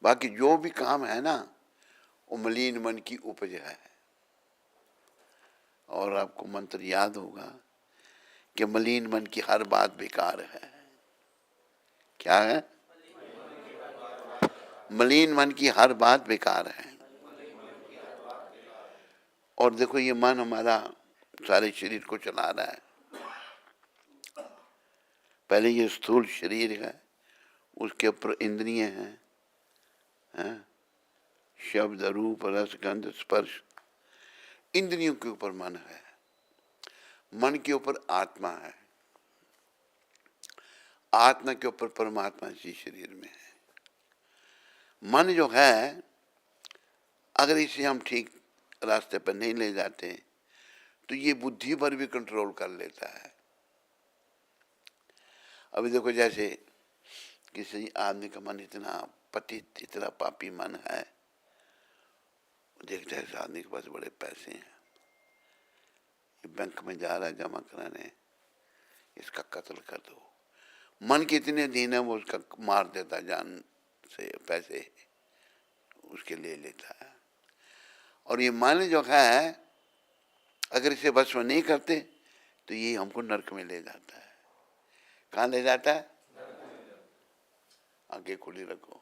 बाकी जो भी काम है ना, वो मलिन मन की उपज है। और आपको मंत्र याद होगा कि मलिन मन की हर बात बेकार है। क्या है? मलिन मन की हर बात बेकार है। और देखो, ये मन हमारा सारे शरीर को चला रहा है। पहले ये स्थूल शरीर है, उसके ऊपर इंद्रिय हैं, शब्द, रूप, रस, गंध, स्पर्श। इंद्रियों के ऊपर मन है, मन के ऊपर आत्मा है, आत्मा के ऊपर परमात्मा इसी शरीर में है। मन जो है, अगर इसे हम ठीक रास्ते पर नहीं ले जाते तो ये बुद्धि पर भी कंट्रोल कर लेता है। अभी देखो, जैसे किसी आदमी का मन इतना पतित, इतना पापी मन है, देखता है इस आदमी के पास बड़े पैसे हैं, ये बैंक में जा रहा है जमा कराने, इसका कत्ल कर दो। मन के इतने दीन है, वो उसका मार देता, जान से पैसे उसके ले लेता है। और ये मन जो है, अगर इसे बस में नहीं करते तो ये हमको नरक में ले जाता है। कहाँ ले जाता है? आगे खुली रखो।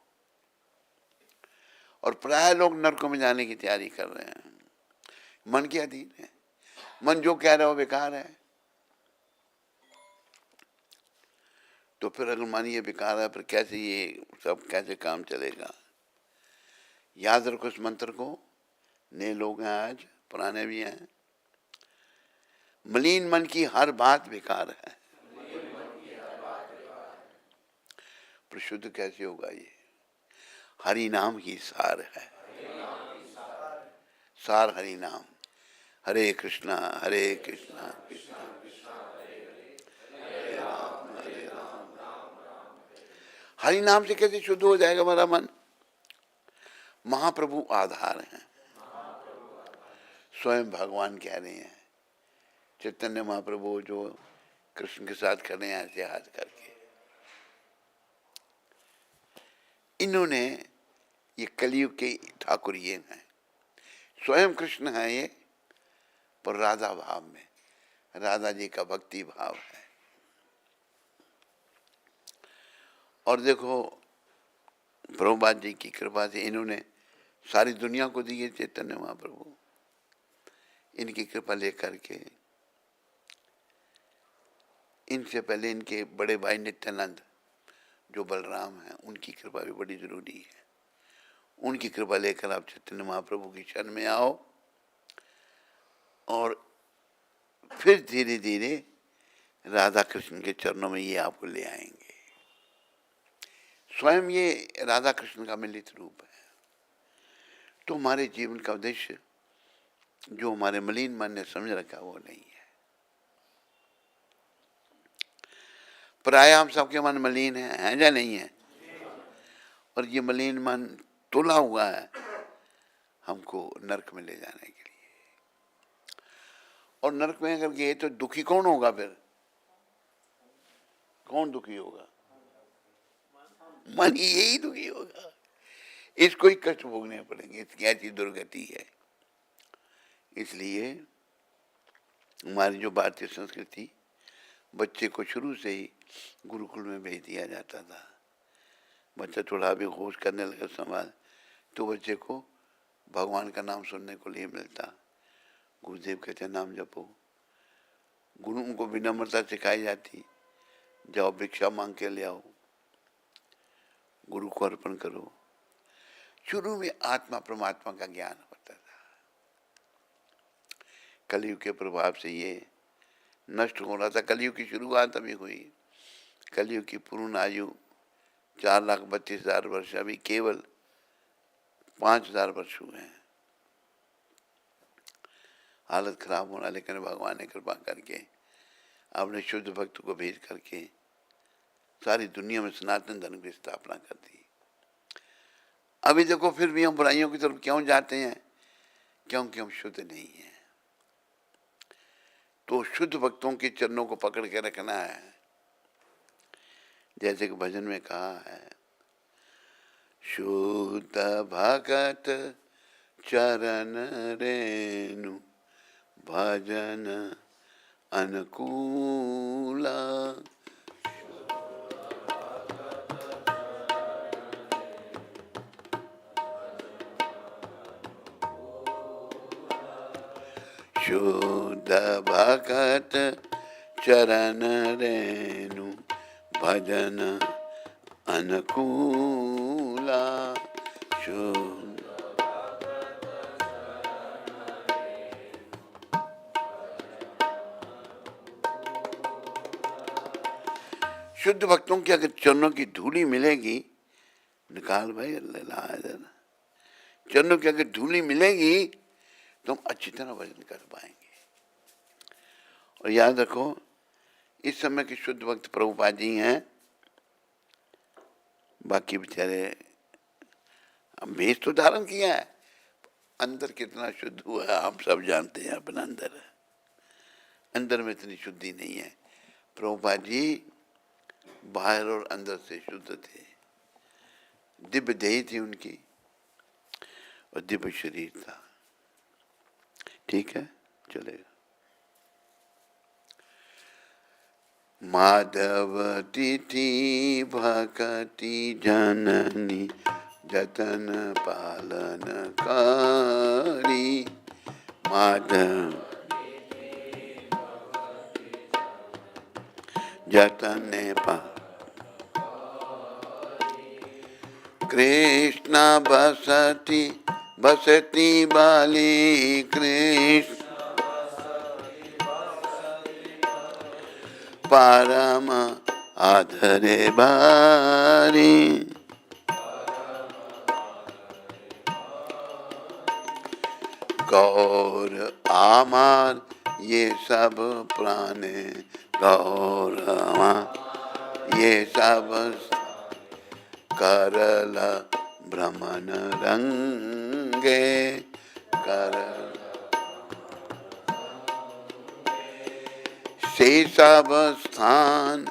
और प्राय लोग नरकों में जाने की तैयारी कर रहे हैं, मन के अधीन है। मन जो कह रहा है वो बेकार है। तो फिर अगर मन ये बेकार है, फिर कैसे ये सब कैसे काम चलेगा? याद रखो इस मंत्र को। नए लोग हैं आज, पुराने भी हैं। मलिन मन की हर बात बेकार है। पर शुद्ध कैसे होगा ये? हरि नाम ही सार है। सार हरि नाम। हरे कृष्णा कृष्णा कृष्णा हरे राम। हरि नाम से कैसे शुद्ध हो जाएगा हमारा मन? महाप्रभु आधार हैं, स्वयं भगवान कह रहे हैं। चैतन्य महाप्रभु जो कृष्ण के साथ खड़े हैं ऐसे हाथ करके, इन्होंने, ये कलयुग के ठाकुर ये हैं, स्वयं कृष्ण है ये, पर राधा भाव में, राधा जी का भक्ति भाव है। और देखो, प्रभुपाद जी की कृपा से इन्होंने सारी दुनिया को दी है चैतन्य महाप्रभु। इनकी कृपा लेकर के, इनसे पहले इनके बड़े भाई नित्यानंद जो बलराम हैं, उनकी कृपा भी बड़ी जरूरी है। उनकी कृपा लेकर आप चैतन्य महाप्रभु की शरण में आओ, और फिर धीरे धीरे राधा कृष्ण के चरणों में ये आपको ले आएंगे। स्वयं ये राधा कृष्ण का मिलित रूप है। तो हमारे जीवन का उद्देश्य जो हमारे मलिन मन ने समझ रखा वो नहीं है। प्राय हम सबके मन मलिन हैं या नहीं है? और ये मलिन मन तुला हुआ है हमको नरक में ले जाने के लिए। और नरक में अगर गए तो दुखी कौन होगा? फिर कौन दुखी होगा? मन ही यही दुखी होगा। इसको ही कष्ट भोगने पड़ेंगे, इसकी ऐसी दुर्गति है। इसलिए हमारी जो भारतीय संस्कृति, बच्चे को शुरू से ही गुरुकुल में भेज दिया जाता था। बच्चा थोड़ा भी होश करने लगा, संभाल, तो बच्चे को भगवान का नाम सुनने को लिए मिलता। गुरुदेव कहते नाम जपो। गुरु उनको विनम्रता सिखाई जाती, जाओ भिक्षा मांग के ले आओ, गुरु को अर्पण करो। शुरू में आत्मा परमात्मा का ज्ञान होता था। कलयुग के प्रभाव से ये नष्ट हो रहा था। कलयुग की शुरुआत अभी हुई। कलयुग की पूर्ण आयु 4,32,000 वर्ष, अभी केवल 5,000 वर्ष हुए हैं। हालत खराब होना, लेकिन भगवान ने कृपा करके अपने शुद्ध भक्त को भेज करके सारी दुनिया में सनातन धर्म की स्थापना कर दी। अभी देखो, फिर भी हम बुराइयों की तरफ क्यों जाते हैं? क्योंकि हम शुद्ध नहीं हैं। तो शुद्ध भक्तों के चरणों को पकड़ के रखना है। जैसे कि भजन में कहा है, शुद्ध भगत चरण रेणु भजन अनुकूला। शुद्ध भगत चरण रेणु भजन अनुकूला। शुद्ध भक्तों की अगर चरणों की धूली मिलेगी, निकाल भाई अल्लाह, चरणों की अगर धूली मिलेगी तो हम अच्छी तरह भजन कर पाएंगे। और याद रखो, इस समय के शुद्ध भक्त प्रभुपाद जी हैं, बाकी बेचारे भेष तो धारण किया है, अंदर कितना शुद्ध हुआ है हम सब जानते हैं। अपना अंदर में इतनी शुद्धि नहीं है। प्रभुपाद जी बाहर और अंदर से शुद्ध थे, दिव्य देही थी उनकी और दिव्य शरीर था। ठीक है, चलेगा। माधव तिथि भक्ति जननी जतन पालन कारी। माधव जतन कृष्ण बसती बाली। कृष्ण परम आधरे बारी। गौर आमार ये सब प्राणे, गौर आमार ये सब करल भ्रमण रंगे। करल से सब स्थान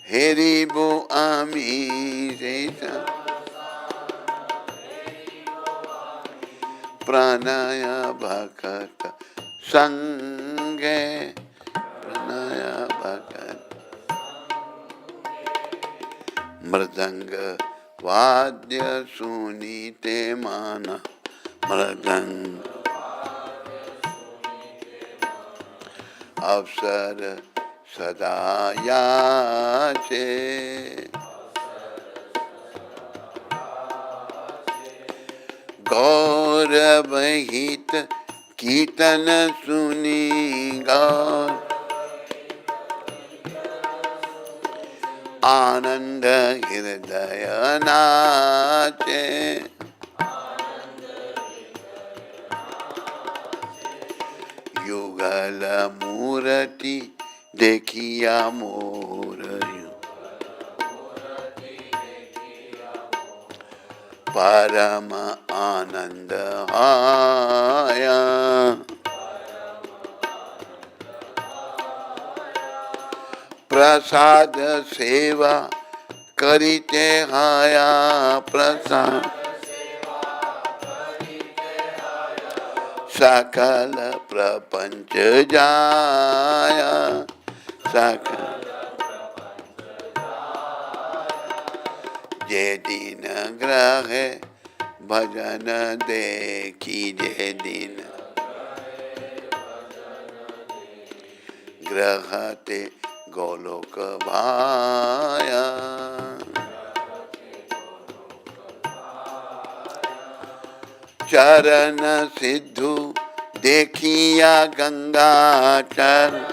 हेरिबो आमी। प्रणय भक्त संगे। प्रणय भक्त मृदंग वाद्य सुनीते माना। मृदंग अवसर सदा याचे। गौरव हित कीर्तन सुनी। गौर आनंद हृदय नाचे। युगल मूर्ति देखिया मोर। परम आनंद आया। प्रसाद सेवा करिते हाया। प्रसाद सकल प्रपंच जाया। सकल जे दिन ग्रह भजन देखी। जे दिन ग्रहते गोलोक भाया। चरण सिद्धू देखिया गंगा। चरण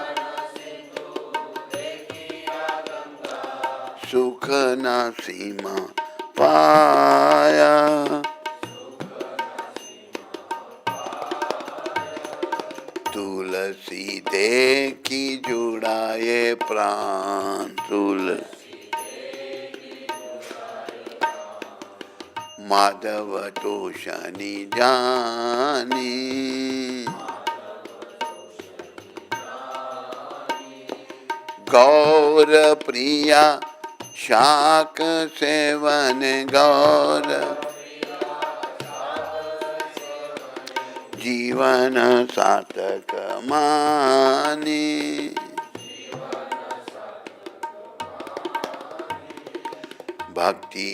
सुख न सीमा पाया। तुलसी देखी जुड़ाए प्राण। तुलसी माधव तो शनि जानी। गौर प्रिया शाक सेवन। गौर जीवन सार्थक माने, भक्ति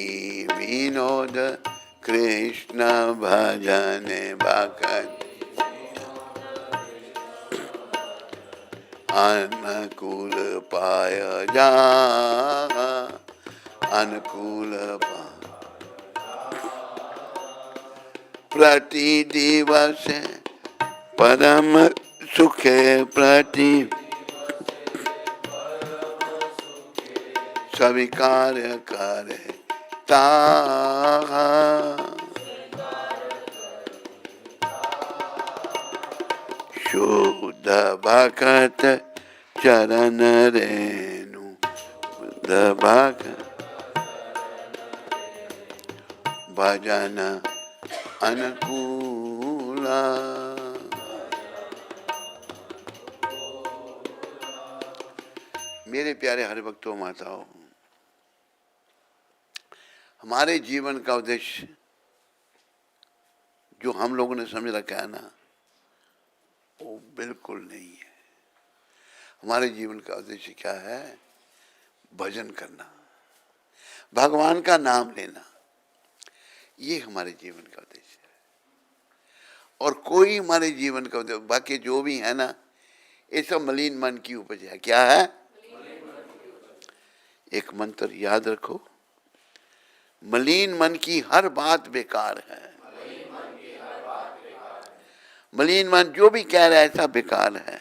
विनोद कृष्ण भजन भक्त, अनुकूल पाय जा, अनुकूल प्रति दिवस परम सुख प्रति स्वीकार करे ता, शुद्ध भक्त चरण रेणु, शुद्ध भक्त भजन अनुकूला। मेरे प्यारे हरिभक्तों माताओं, हमारे जीवन का उद्देश्य जो हम लोगों ने समझ रखा है ना, वो बिल्कुल नहीं है। हमारे जीवन का उद्देश्य क्या है? भजन करना, भगवान का नाम लेना, ये हमारे जीवन का उद्देश्य है। और कोई हमारे जीवन का उद्देश्य, बाकी जो भी है ना, ये सब मलिन मन की उपज है। क्या है? एक मंत्र याद रखो, मलिन मन की हर बात बेकार है। मलिन मन जो भी कह रहा है ऐसा बेकार है।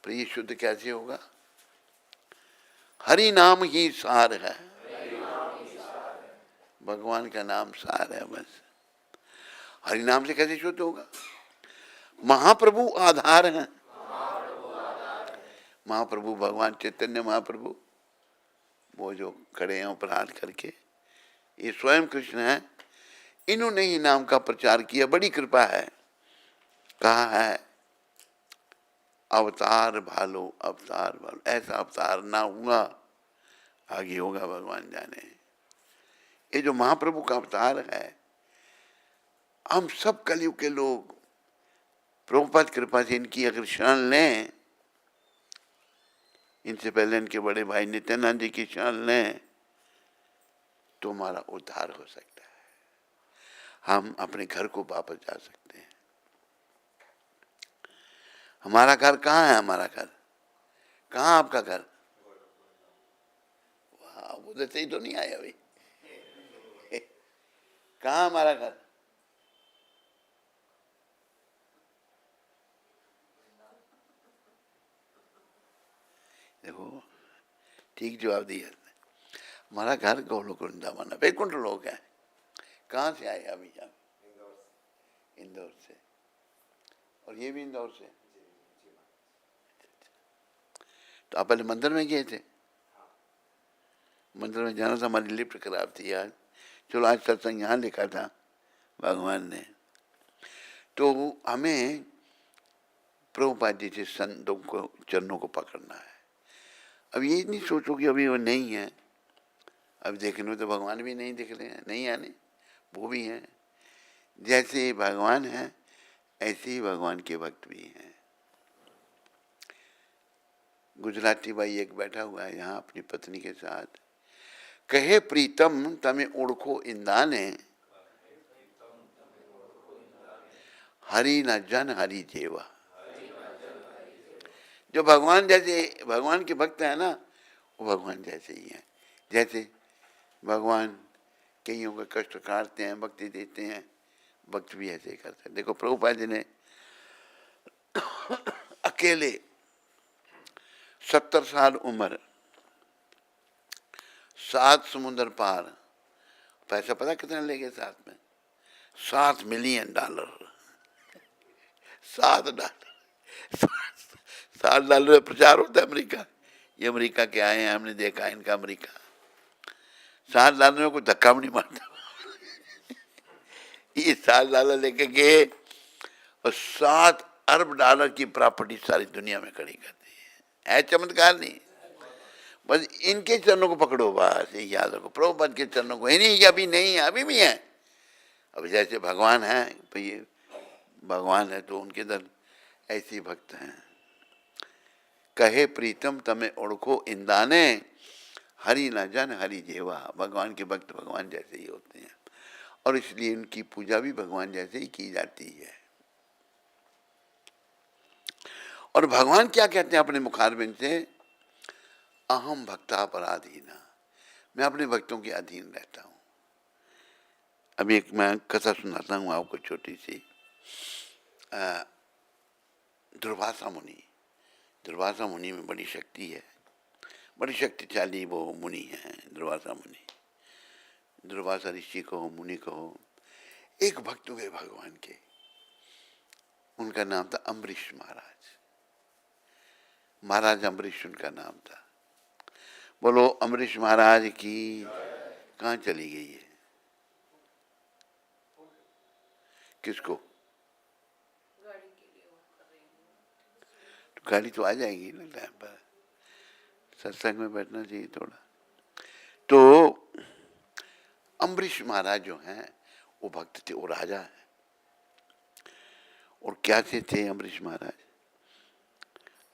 पर ये शुद्ध कैसे होगा? हरि नाम ही सार है, भगवान का नाम सार है बस। हरि नाम से कैसे शुद्ध होगा? महाप्रभु आधार है। महाप्रभु भगवान चैतन्य महाप्रभु, वो जो खड़े हैं उपराध करके, ये स्वयं कृष्ण है। इन्होंने ही नाम का प्रचार किया, बड़ी कृपा है। कहा है अवतार भालो, अवतार भालो। ऐसा अवतार ना हुआ, आगे होगा भगवान जाने। ये जो महाप्रभु का अवतार है, हम सब कलयुग के लोग प्रभुपाद कृपा से इनकी अगर शरण लें, इनसे पहले इनके बड़े भाई नित्यानंद जी की शरण लें, तो हमारा उद्धार हो सकता है। हम अपने घर को वापस जा सकते हैं। हमारा घर कहाँ है? हमारा घर कहाँ? आपका घर? वाह, उधर से ही तो नहीं आया भाई। कहाँ हमारा घर? देखो, ठीक जवाब दिया। हमारा घर गोलोक वृंदावन है, वैकुंठ लोक है। कहाँ से आए अभी आप? इंदौर से। और ये भी इंदौर से? तो आप पहले मंदिर में गए थे? मंदिर में जाना था, हमारी लिफ्ट खराब थी आज। चलो आज सत्संग यहाँ लिखा था भगवान ने। तो हमें प्रभुपाद जी से संतों को, चरणों को पकड़ना है। अब ये नहीं सोचो कि अभी वो नहीं है। अब देखने में तो भगवान भी नहीं दिख रहे हैं, नहीं आने, वो भी हैं। जैसे भगवान है ऐसे ही भगवान के भक्त भी हैं। गुजराती भाई एक बैठा हुआ है यहाँ अपनी पत्नी के साथ, कहे प्रीतम तमे ओढ़खो इंदाने, हरि न जन हरि जेवा। जो भगवान जैसे, भगवान के भक्त है ना, वो भगवान जैसे ही हैं। जैसे भगवान कईयों का कष्ट काटते हैं, भक्ति देते हैं, भक्त भी ऐसे ही करते हैं। देखो प्रभुपाद जी ने अकेले 70 साल उम्र, 7 समुद्र पार, पैसा पता कितना ले गए साथ में? $7 मिलियन। 7 डॉलर, $7 में प्रचार होता है अमेरिका। ये अमेरिका के आए हैं, हमने देखा इनका अमेरिका। $7 में कोई धक्का भी नहीं मारता। ये $7 लेके गए और $7 अरब की प्रॉपर्टी सारी दुनिया में खड़ी कर दी है चमत्कार नहीं? बस इनके चरणों को पकड़ो, बस ये याद रखो, प्रभुपाद के चरणों को। नहीं अभी नहीं है, अभी भी है। अब जैसे भगवान है, तो ये भगवान है तो उनके दर ऐसे ही भक्त हैं। कहे प्रीतम तमें ओढ़को इंदाने, हरि न जन हरि जेवा। भगवान के भक्त भगवान जैसे ही होते हैं और इसलिए उनकी पूजा भी भगवान जैसे ही की जाती है। और भगवान क्या कहते हैं अपने मुखारबिंद से, अहम भक्ता पराधीना, मैं अपने भक्तों के अधीन रहता हूँ। अभी एक मैं कथा सुनाता हूँ आपको छोटी सी। दुर्वासा मुनि, दुर्वासा मुनि में बड़ी शक्ति है, बड़ी शक्तिशाली वो मुनि हैं दुर्वासा मुनि। दुर्वासा ऋषि कहो मुनि कहो, एक भक्त हुए भगवान के, उनका नाम था अम्बरीश महाराज। महाराज अम्बरीश उनका नाम था। बोलो अम्बरीश महाराज की। कहाँ चली गई है? किसको? गाड़ी तो आ जाएगी ना टाइम पर, सत्संग में बैठना चाहिए थोड़ा। तो अम्बरीश महाराज जो हैं वो भक्त थे, वो राजा है। और क्या से थे अम्बरीश महाराज?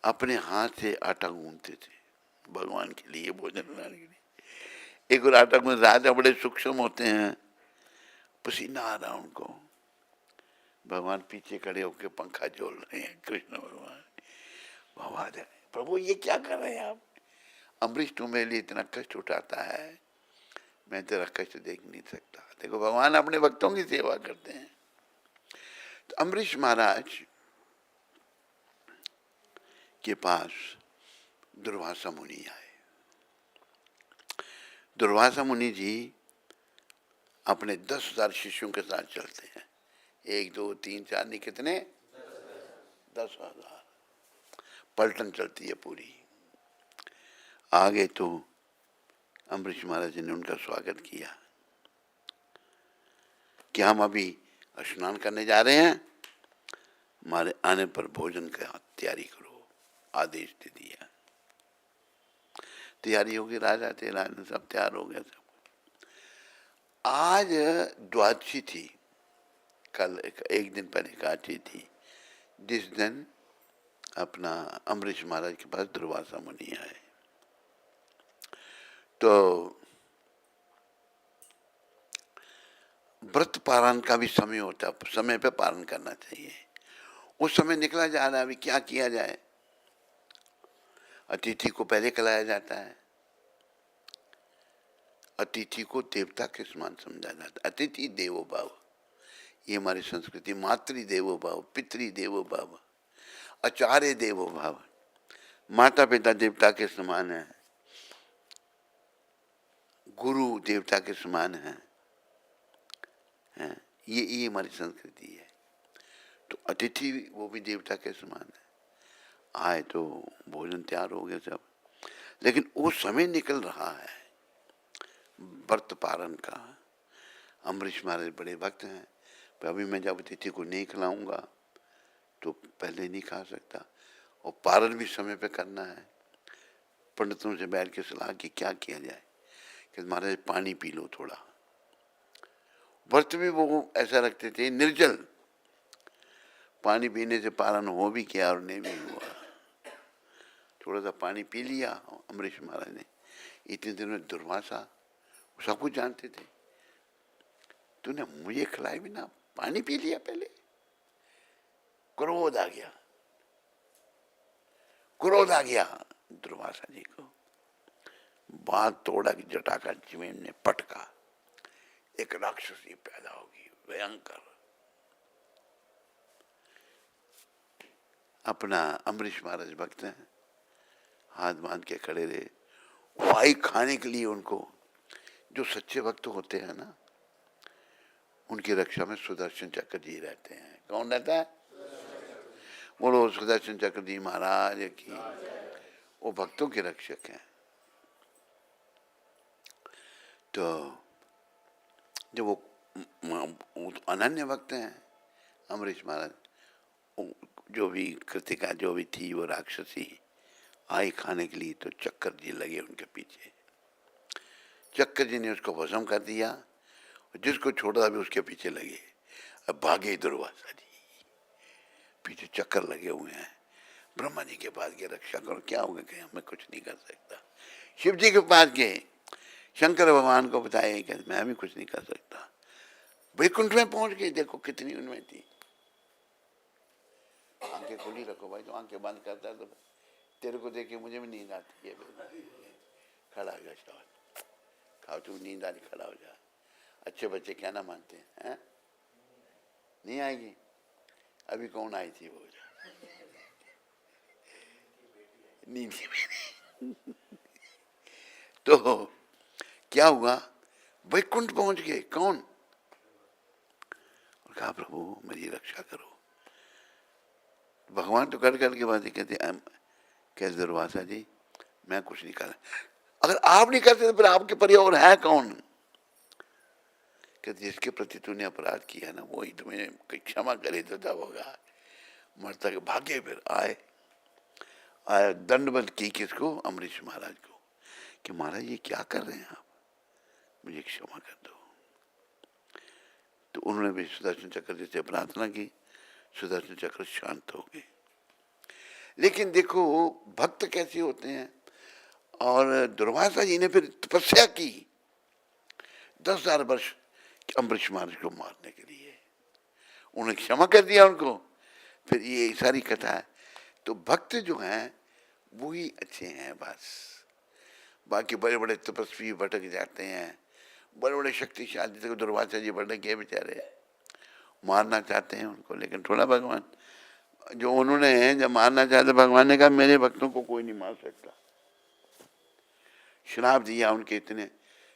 अपने हाथ से आटा गूंथते थे भगवान के लिए, भोजन बनाने के लिए। एक और आटा गूंथ, राजा बड़े सूक्ष्म होते हैं, पसीना आ रहा उनको, भगवान पीछे खड़े होकर पंखा झोल रहे हैं। कृष्ण भगवान भगवान प्रभु ये क्या कर रहे हैं आप? अम्बरीश तुम्हें लिए इतना कष्ट उठाता है, मैं तेरा कष्ट देख नहीं सकता। देखो भगवान अपने भक्तों की सेवा करते हैं। तो अम्बरीश महाराज के पास दुर्वासा मुनि आए। दुर्वासा मुनि जी अपने 10,000 शिष्यों के साथ चलते हैं। 1 2 3 4 नहीं, कितने? 10,000 पलटन चलती है पूरी। आगे तो अम्बरीश महाराज ने उनका स्वागत किया कि हम अभी स्नान करने जा रहे हैं, हमारे आने पर भोजन का तैयारी करो, आदेश दे दिया। तैयारी होगी, राजा थे, राजा सब तैयार हो गया सब। आज द्वादशी थी, कल एक दिन पहले एकादशी थी, जिस दिन अपना अम्बरीश महाराज के पास दुर्वासा मुनि आए। तो व्रत पारण का भी समय होता है, समय पे पारण करना चाहिए। उस समय निकला जा रहा है, अभी क्या किया जाए? अतिथि को पहले खिलाया जाता है। अतिथि को देवता के समान समझा जाता है। अतिथि देवो भाव, ये हमारी संस्कृति। मातृ देवो भाव, पितृ देवो भाव, आचार्य देवो भाव। माता पिता देवता के समान है, गुरु देवता के समान है, ये हमारी संस्कृति है। तो अतिथि वो भी देवता के समान है। आए तो भोजन तैयार हो गया सब, लेकिन वो समय निकल रहा है व्रत पारण का। अम्बरीश महाराज बड़े भक्त हैं, पर अभी मैं जब अतिथि को नहीं खिलाऊंगा तो पहले नहीं खा सकता, और पारण भी समय पे करना है। पंडितों से बैठ के सलाह की क्या किया जाए, कि महाराज पानी पी लो थोड़ा। व्रत भी वो ऐसा रखते थे निर्जल, पानी पीने से पारण हो भी किया और नहीं भी हुआ। थोड़ा सा पानी पी लिया अम्बरीश महाराज ने। इतने दिनों में दुर्वासा सब कुछ जानते थे, तूने मुझे खिलाए बिना पानी पी लिया पहले। क्रोध आ गया, क्रोध आ गया दुर्वासा जी को। बात तोड़ा कि जटा का जमीन ने पटका, एक राक्षसी पैदा होगी भयंकर। अपना अम्बरीश महाराज भक्त हैं, हाथ बांध के खड़े रहे। वाई खाने के लिए उनको, जो सच्चे भक्त होते हैं ना, उनकी रक्षा में सुदर्शन चक्र जी रहते हैं। कौन रहता है? बोलो सुदर्शन चक्र जी महाराज की। वो भक्तों के रक्षक हैं। तो जब वो अनन्य भक्त हैं अम्बरीश महाराज, जो भी कृतिका जो भी थी वो राक्षसी आई खाने के लिए, तो चक्कर जी लगे उनके पीछे। चक्कर जी ने उसको भस्म कर दिया, जिसको छोड़ा भी उसके पीछे लगे। अब भागे दुर्वासा जी, पीछे चक्कर लगे हुए हैं। ब्रह्मा जी के पास गए, रक्षा करो, क्या होगा, कहीं मैं कुछ नहीं कर सकता। शिव जी के पास गए, शंकर भगवान को बताया कि मैं भी कुछ नहीं कर सकता। वैकुंठ में पहुंच गए, देखो कितनी उनमें थी। आंखें खुली रखो भाई, तो आंखें बंद करता है तो तेरे को देखे मुझे भी नींद आती है। खड़ा हो जा, शाबाश, खाओ, तू नींद आ रही, खड़ा हो जा। अच्छे बच्चे क्या ना मानते हैं? नहीं आएगी? अभी कौन आई थी वो? नींद की बेटी। तो क्या हुआ, वैकुंठ पहुंच गए। कौन? और कहा प्रभु मेरी रक्षा करो। भगवान तो कर के बात कहते, कैसे दुर्वासा जी मैं कुछ नहीं कर, अगर आप नहीं करते तो फिर आपके परि और है कौन? कि जिसके प्रति तूने अपराध किया ना वही तुम्हें क्षमा करे तो तब होगा। मरता के भागे, फिर आए दंडवत की किसको? अमरीश महाराज को, कि महाराज ये क्या कर रहे हैं आप, मुझे क्षमा कर दो। तो उन्होंने भी सुदर्शन चक्र जैसे प्रार्थना की, सुदर्शन चक्र शांत हो गए। लेकिन देखो भक्त कैसे होते हैं। और दुर्वासा जी ने फिर तपस्या की 10,000 वर्ष अम्बरीश महाराज को मारने के लिए, उन्होंने क्षमा कर दिया उनको। फिर ये सारी कथा है। तो भक्त जो हैं वो ही अच्छे हैं बस। बाकी बड़े बड़े तपस्वी भटक जाते हैं, बड़े बड़े शक्तिशाली, देखो दुर्वासा जी भटक गए बेचारे, मारना चाहते हैं उनको, लेकिन थोड़ा भगवान जो उन्होंने जब मारना चाहते, भगवान ने कहा मेरे भक्तों को कोई नहीं मार सकता। श्राप दिया उनके इतने,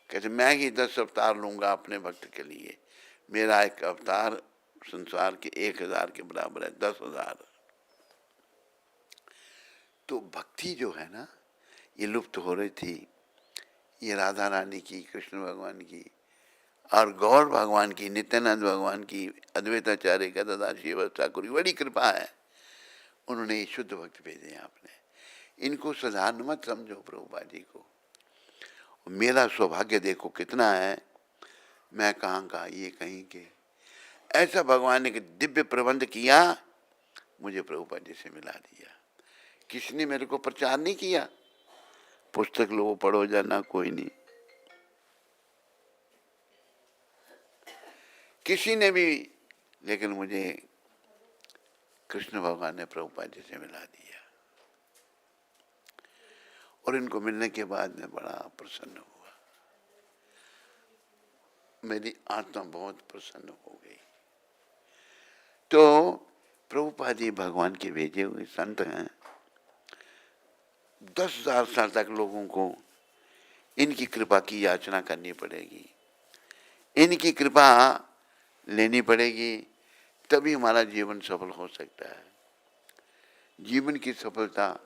कहते मैं ही 10 अवतार लूंगा अपने भक्त के लिए, मेरा एक अवतार संसार के 1,000 के बराबर है, 10,000। तो भक्ति जो है ना ये लुप्त हो रही थी। ये राधा रानी की, कृष्ण भगवान की और गौर भगवान की, नित्यानंद भगवान की, अद्वैताचार्य गदाधर शिव ठाकुर की बड़ी कृपा है। उन्होंने शुद्ध भक्त भेजे हैं आपने, इनको साधारण मत समझो प्रभुपाद जी को। मेरा सौभाग्य देखो कितना है, मैं कहाँ का ये कहीं के, ऐसा भगवान ने दिव्य प्रबंध किया, मुझे प्रभुपाद जी से मिला दिया। किसी ने मेरे को प्रचार नहीं किया, पुस्तक लो पढ़ो जाना, कोई नहीं, किसी ने भी, लेकिन मुझे कृष्ण भगवान ने प्रभुपाद जी से मिला दिया। और इनको मिलने के बाद मैं बड़ा प्रसन्न हुआ, मेरी आत्मा बहुत प्रसन्न हो गई। तो प्रभुपाद जी भगवान के भेजे हुए संत हैं। 10,000 साल तक लोगों को इनकी कृपा की याचना करनी पड़ेगी, इनकी कृपा लेनी पड़ेगी, तभी हमारा जीवन सफल हो सकता है। जीवन की सफलता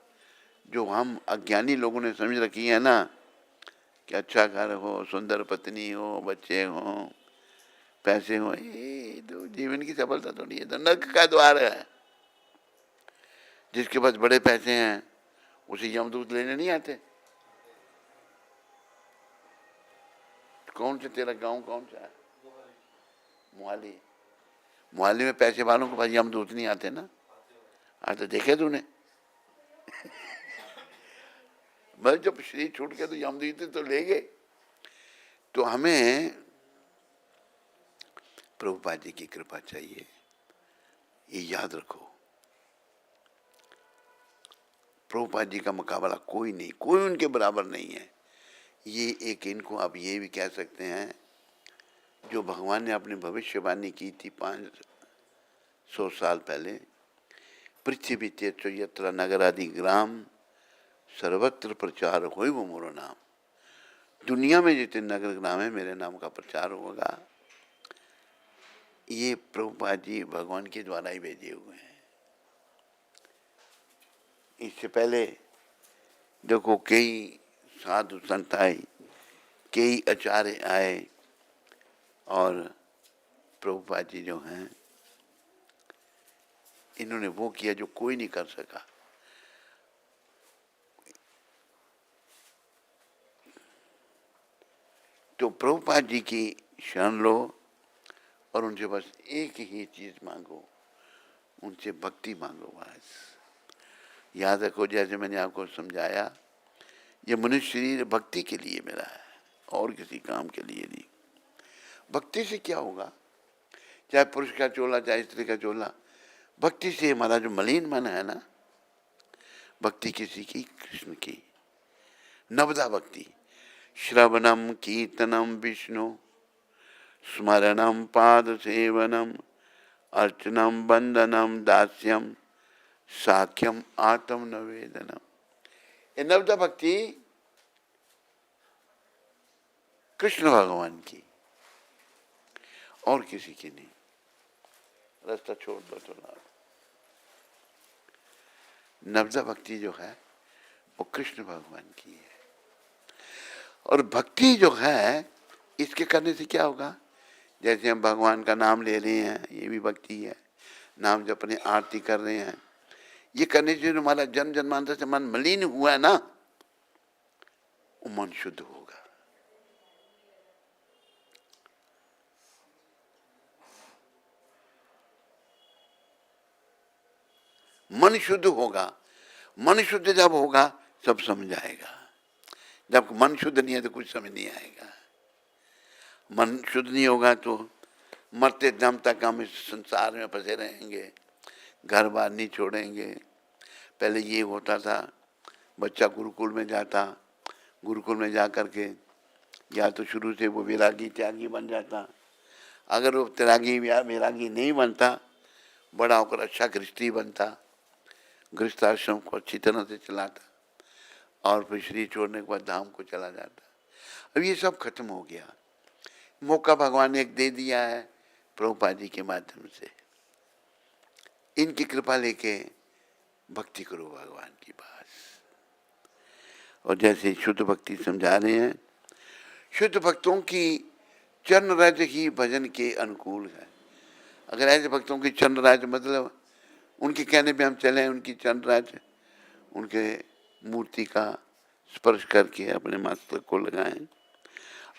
जो हम अज्ञानी लोगों ने समझ रखी है ना, कि अच्छा घर हो, सुंदर पत्नी हो, बच्चे हो, पैसे हो, ये तो जीवन की सफलता थोड़ी है, तो नरक का द्वार है। जिसके पास बड़े पैसे हैं उसे यमदूत लेने नहीं आते। कौन से तेरा गांव कौन सा है? मोहाली। मोहाली में पैसे वालों के पास यमदूत नहीं आते ना? आज तो देखे तूने। बस जब शरीर छूट गया तो यमदूत तो ले गए। तो हमें प्रभुपाद जी की कृपा चाहिए, ये याद रखो। प्रभुपाद जी का मुकाबला कोई नहीं, कोई उनके बराबर नहीं है। ये एक, इनको आप ये भी कह सकते हैं, जो भगवान ने अपनी भविष्यवाणी की थी 500 साल पहले, पृथ्वी तीर्थ यत्र नगर आदि ग्राम सर्वत्र प्रचार हो वो मोरो नाम। दुनिया में जितने नगर ग्राम है मेरे नाम का प्रचार होगा। ये प्रभुपाद जी भगवान के द्वारा ही भेजे हुए हैं। इससे पहले देखो कई साधु संत आए, कई आचार्य आए, और प्रभुपाद जी जो हैं इन्होंने वो किया जो कोई नहीं कर सका। तो प्रभुपाद जी की शरण लो और उनसे बस एक ही चीज मांगो, उनसे भक्ति मांगो बस। याद रखो, जैसे मैंने आपको समझाया, ये मनुष्य शरीर भक्ति के लिए मिला है और किसी काम के लिए नहीं। भक्ति से क्या होगा, चाहे पुरुष का चोला चाहे स्त्री का चोला, भक्ति से हमारा जो मलिन मन है ना, भक्ति किसी की, कृष्ण की, नवदा भक्ति, श्रवणम कीर्तनम विष्णु स्मरणम पाद सेवनम अर्चनम बंदनम दास्यम साख्यम आत्म नवेदनम। ये नवदा भक्ति कृष्ण भगवान की और किसी की नहीं। रास्ता छोड़ दो थोड़ा। नवदा भक्ति जो है वो कृष्ण भगवान की है। और भक्ति जो है, इसके करने से क्या होगा, जैसे हम भगवान का नाम ले रहे हैं, ये भी भक्ति है। नाम जब अपने आरती कर रहे हैं, ये करने से हमारा जन्म जन्मांतर से मन मलिन हुआ है ना, वो मन शुद्ध होगा। मन शुद्ध होगा। मन शुद्ध जब होगा सब समझ आएगा। जब मन शुद्ध नहीं है तो कुछ समझ नहीं आएगा। मन शुद्ध नहीं होगा तो मरते दम तक हम इस संसार में फंसे रहेंगे, घर बार नहीं छोड़ेंगे। पहले ये होता था, बच्चा गुरुकुल में जाता, गुरुकुल में जा कर के या तो शुरू से वो वैरागी त्यागी बन जाता। अगर वो त्यागी या वैरागी नहीं बनता, बड़ा होकर अच्छा गृहस्थी बनता, गृहस्थ आश्रम को अच्छी तरह से चलाता और फिर शरीर छोड़ने के बाद धाम को चला जाता। अब ये सब खत्म हो गया। मौका भगवान ने एक दे दिया है प्रभुपाद जी के माध्यम से। इनकी कृपा लेके भक्ति करो भगवान की पास। और जैसे शुद्ध भक्ति समझा रहे हैं, शुद्ध भक्तों की चरण राज ही भजन के अनुकूल है। अगर ऐसे भक्तों की चरण राज मतलब उनके कहने पे हम चलें, उनकी चरण राज, उनके मूर्ति का स्पर्श करके अपने मस्तक को लगाएं,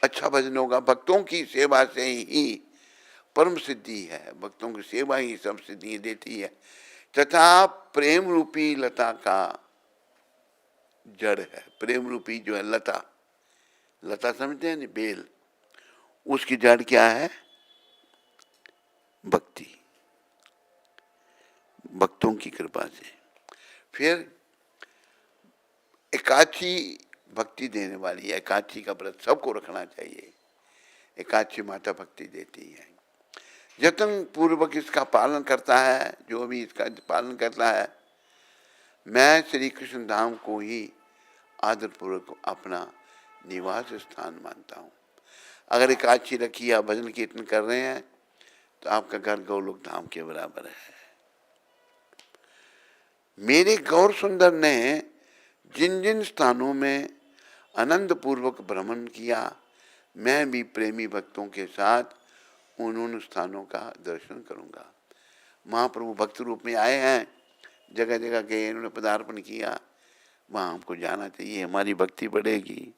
अच्छा भजन होगा। भक्तों की सेवा से ही परम सिद्धि है। भक्तों की सेवा ही सब सिद्धि देती है। तथा प्रेम रूपी लता का जड़ है। प्रेम रूपी जो है लता, लता समझते हैं ना, बेल, उसकी जड़ क्या है, भक्ति। भक्तों की कृपा से फिर एकाची भक्ति देने वाली है। एकाची का व्रत सबको रखना चाहिए। एकाची माता भक्ति देती है। यत्न पूर्वक इसका पालन करता है, जो भी इसका पालन करता है, मैं श्री कृष्ण धाम को ही आदरपूर्वक अपना निवास स्थान मानता हूँ। अगर एकाची रखी या भजन कीर्तन कर रहे हैं तो आपका घर गौलोक धाम के बराबर है। मेरे गौर सुंदर ने जिन जिन स्थानों में आनंद पूर्वक भ्रमण किया, मैं भी प्रेमी भक्तों के साथ उन स्थानों का दर्शन करूंगा। महाप्रभु भक्त रूप में आए हैं, जगह जगह गए, इन्होंने पदार्पण किया, वहां हमको जाना चाहिए। हमारी भक्ति बढ़ेगी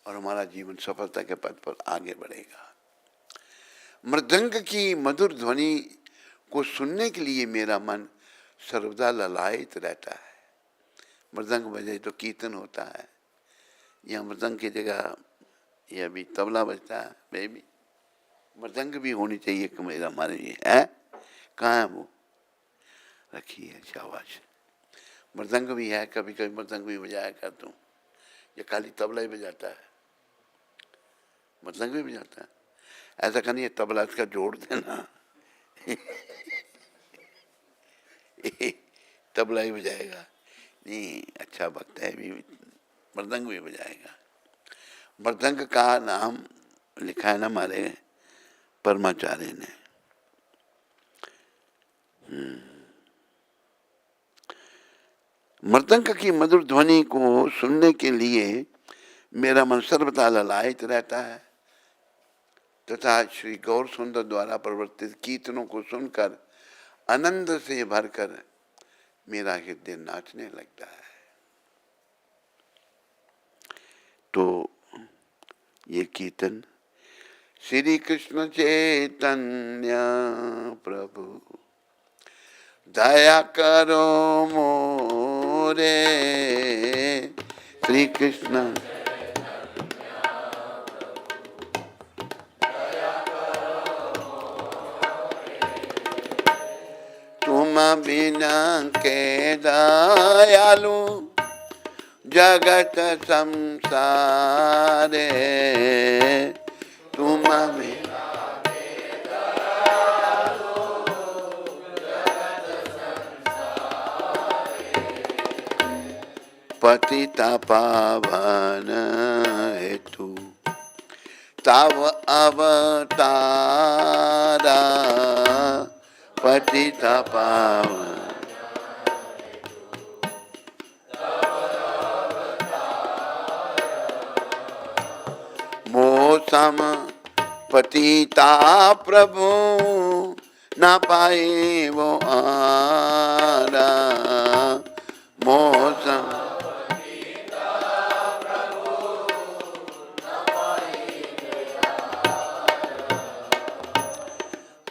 और हमारा जीवन सफलता के पथ पर आगे बढ़ेगा। मृदंग की मधुर ध्वनि को सुनने के लिए मेरा मन सर्वदा ललायित रहता है। मृदंग बजे तो कीर्तन होता है, या मृदंग की जगह यह भी तबला बजता है। बेबी मृदंग भी होनी चाहिए कि मेरा हमारे लिए है। कहाँ है वो, रखी है, शाबाश। मृदंग भी है, कभी कभी मृदंग भी बजाया करता हूँ। या खाली तबला ही बजाता है, मृदंग भी बजाता है। ऐसा करनी है, तबला इसका जोड़ देना तबला ही बजाएगा। नहीं, अच्छा भक्त है, भी मृदंग भी बजाएगा। मृदंग का नाम लिखा है ना हमारे परमाचार्य ने। मृदंग की मधुर ध्वनि को सुनने के लिए मेरा मन सर्वदा ललायित रहता है तथा श्री गौर सुंदर द्वारा प्रवर्तित कीर्तनों को सुनकर आनंद से भरकर मेरा हृदय नाचने लगता है। तो ये कीर्तन श्री कृष्ण चैतन्य प्रभु दया करो मोरे। श्री कृष्ण तुम बिना के दयालु जगत संसारे। तुम बिना पतिता पावन हेतु तव अवतारा। पतिता पावन मोसम पतिता प्रभु न पाए वो आरा। मोसम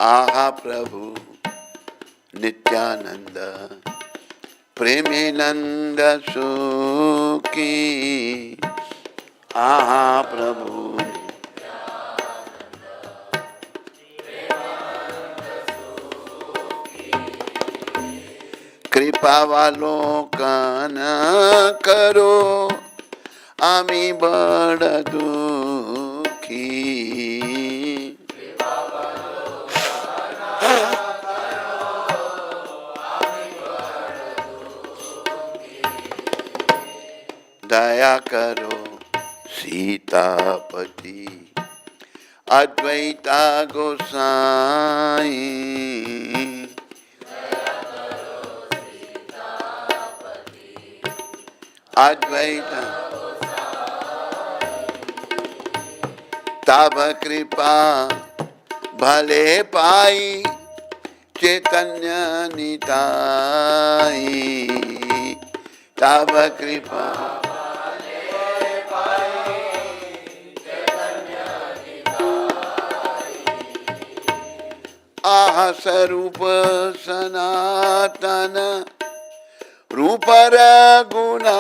आहा प्रभु नित्यानंद प्रेमानंद सुखी। आहा प्रभु कृपा वालोकन करो आमी बड़ दुखी। दया करो सीतापति अद्वैता गोसाई। अद्वैता तब कृपा भले पाई चैतन्य निताई। तब कृपा आह स्वरूप सनातन रूप रघुनाथा।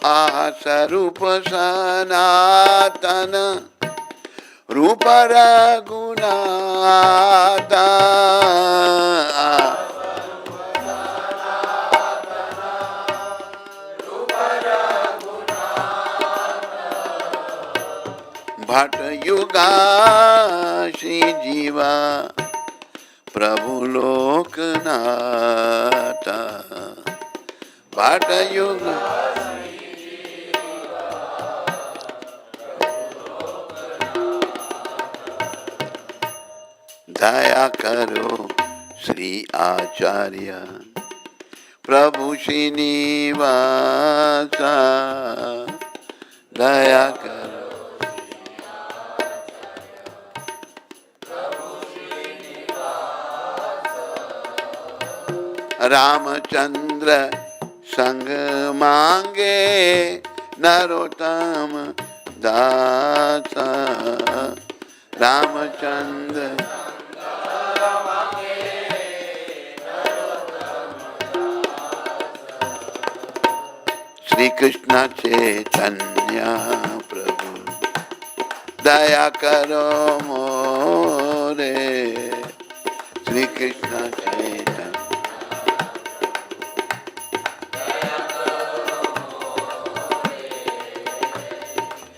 आह स्वरूप सनातन रूप रघुनाथा। भट युगाशी जीवा प्रभु लोकनाथा। भट युग दया करो श्री आचार्य प्रभु श्रीनिवास। दया करो रामचंद्र संग मांगे नरोत्तम दास। रामचंद्र श्री कृष्ण चैतन्य प्रभु दया करो मोरे। श्री कृष्ण चैतन्य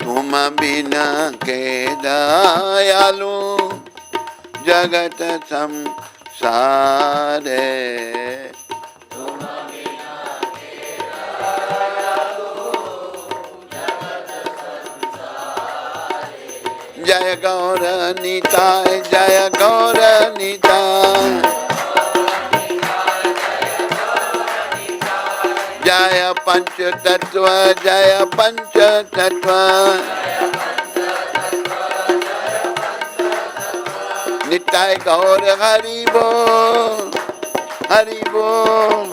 तुम बिना के दयालु जगत संसारे। जय गौर निताय जय गौर निताय। जय पंच तत्व जय पंच तत्व। निताय गौर हरि बोल, हरि बोल,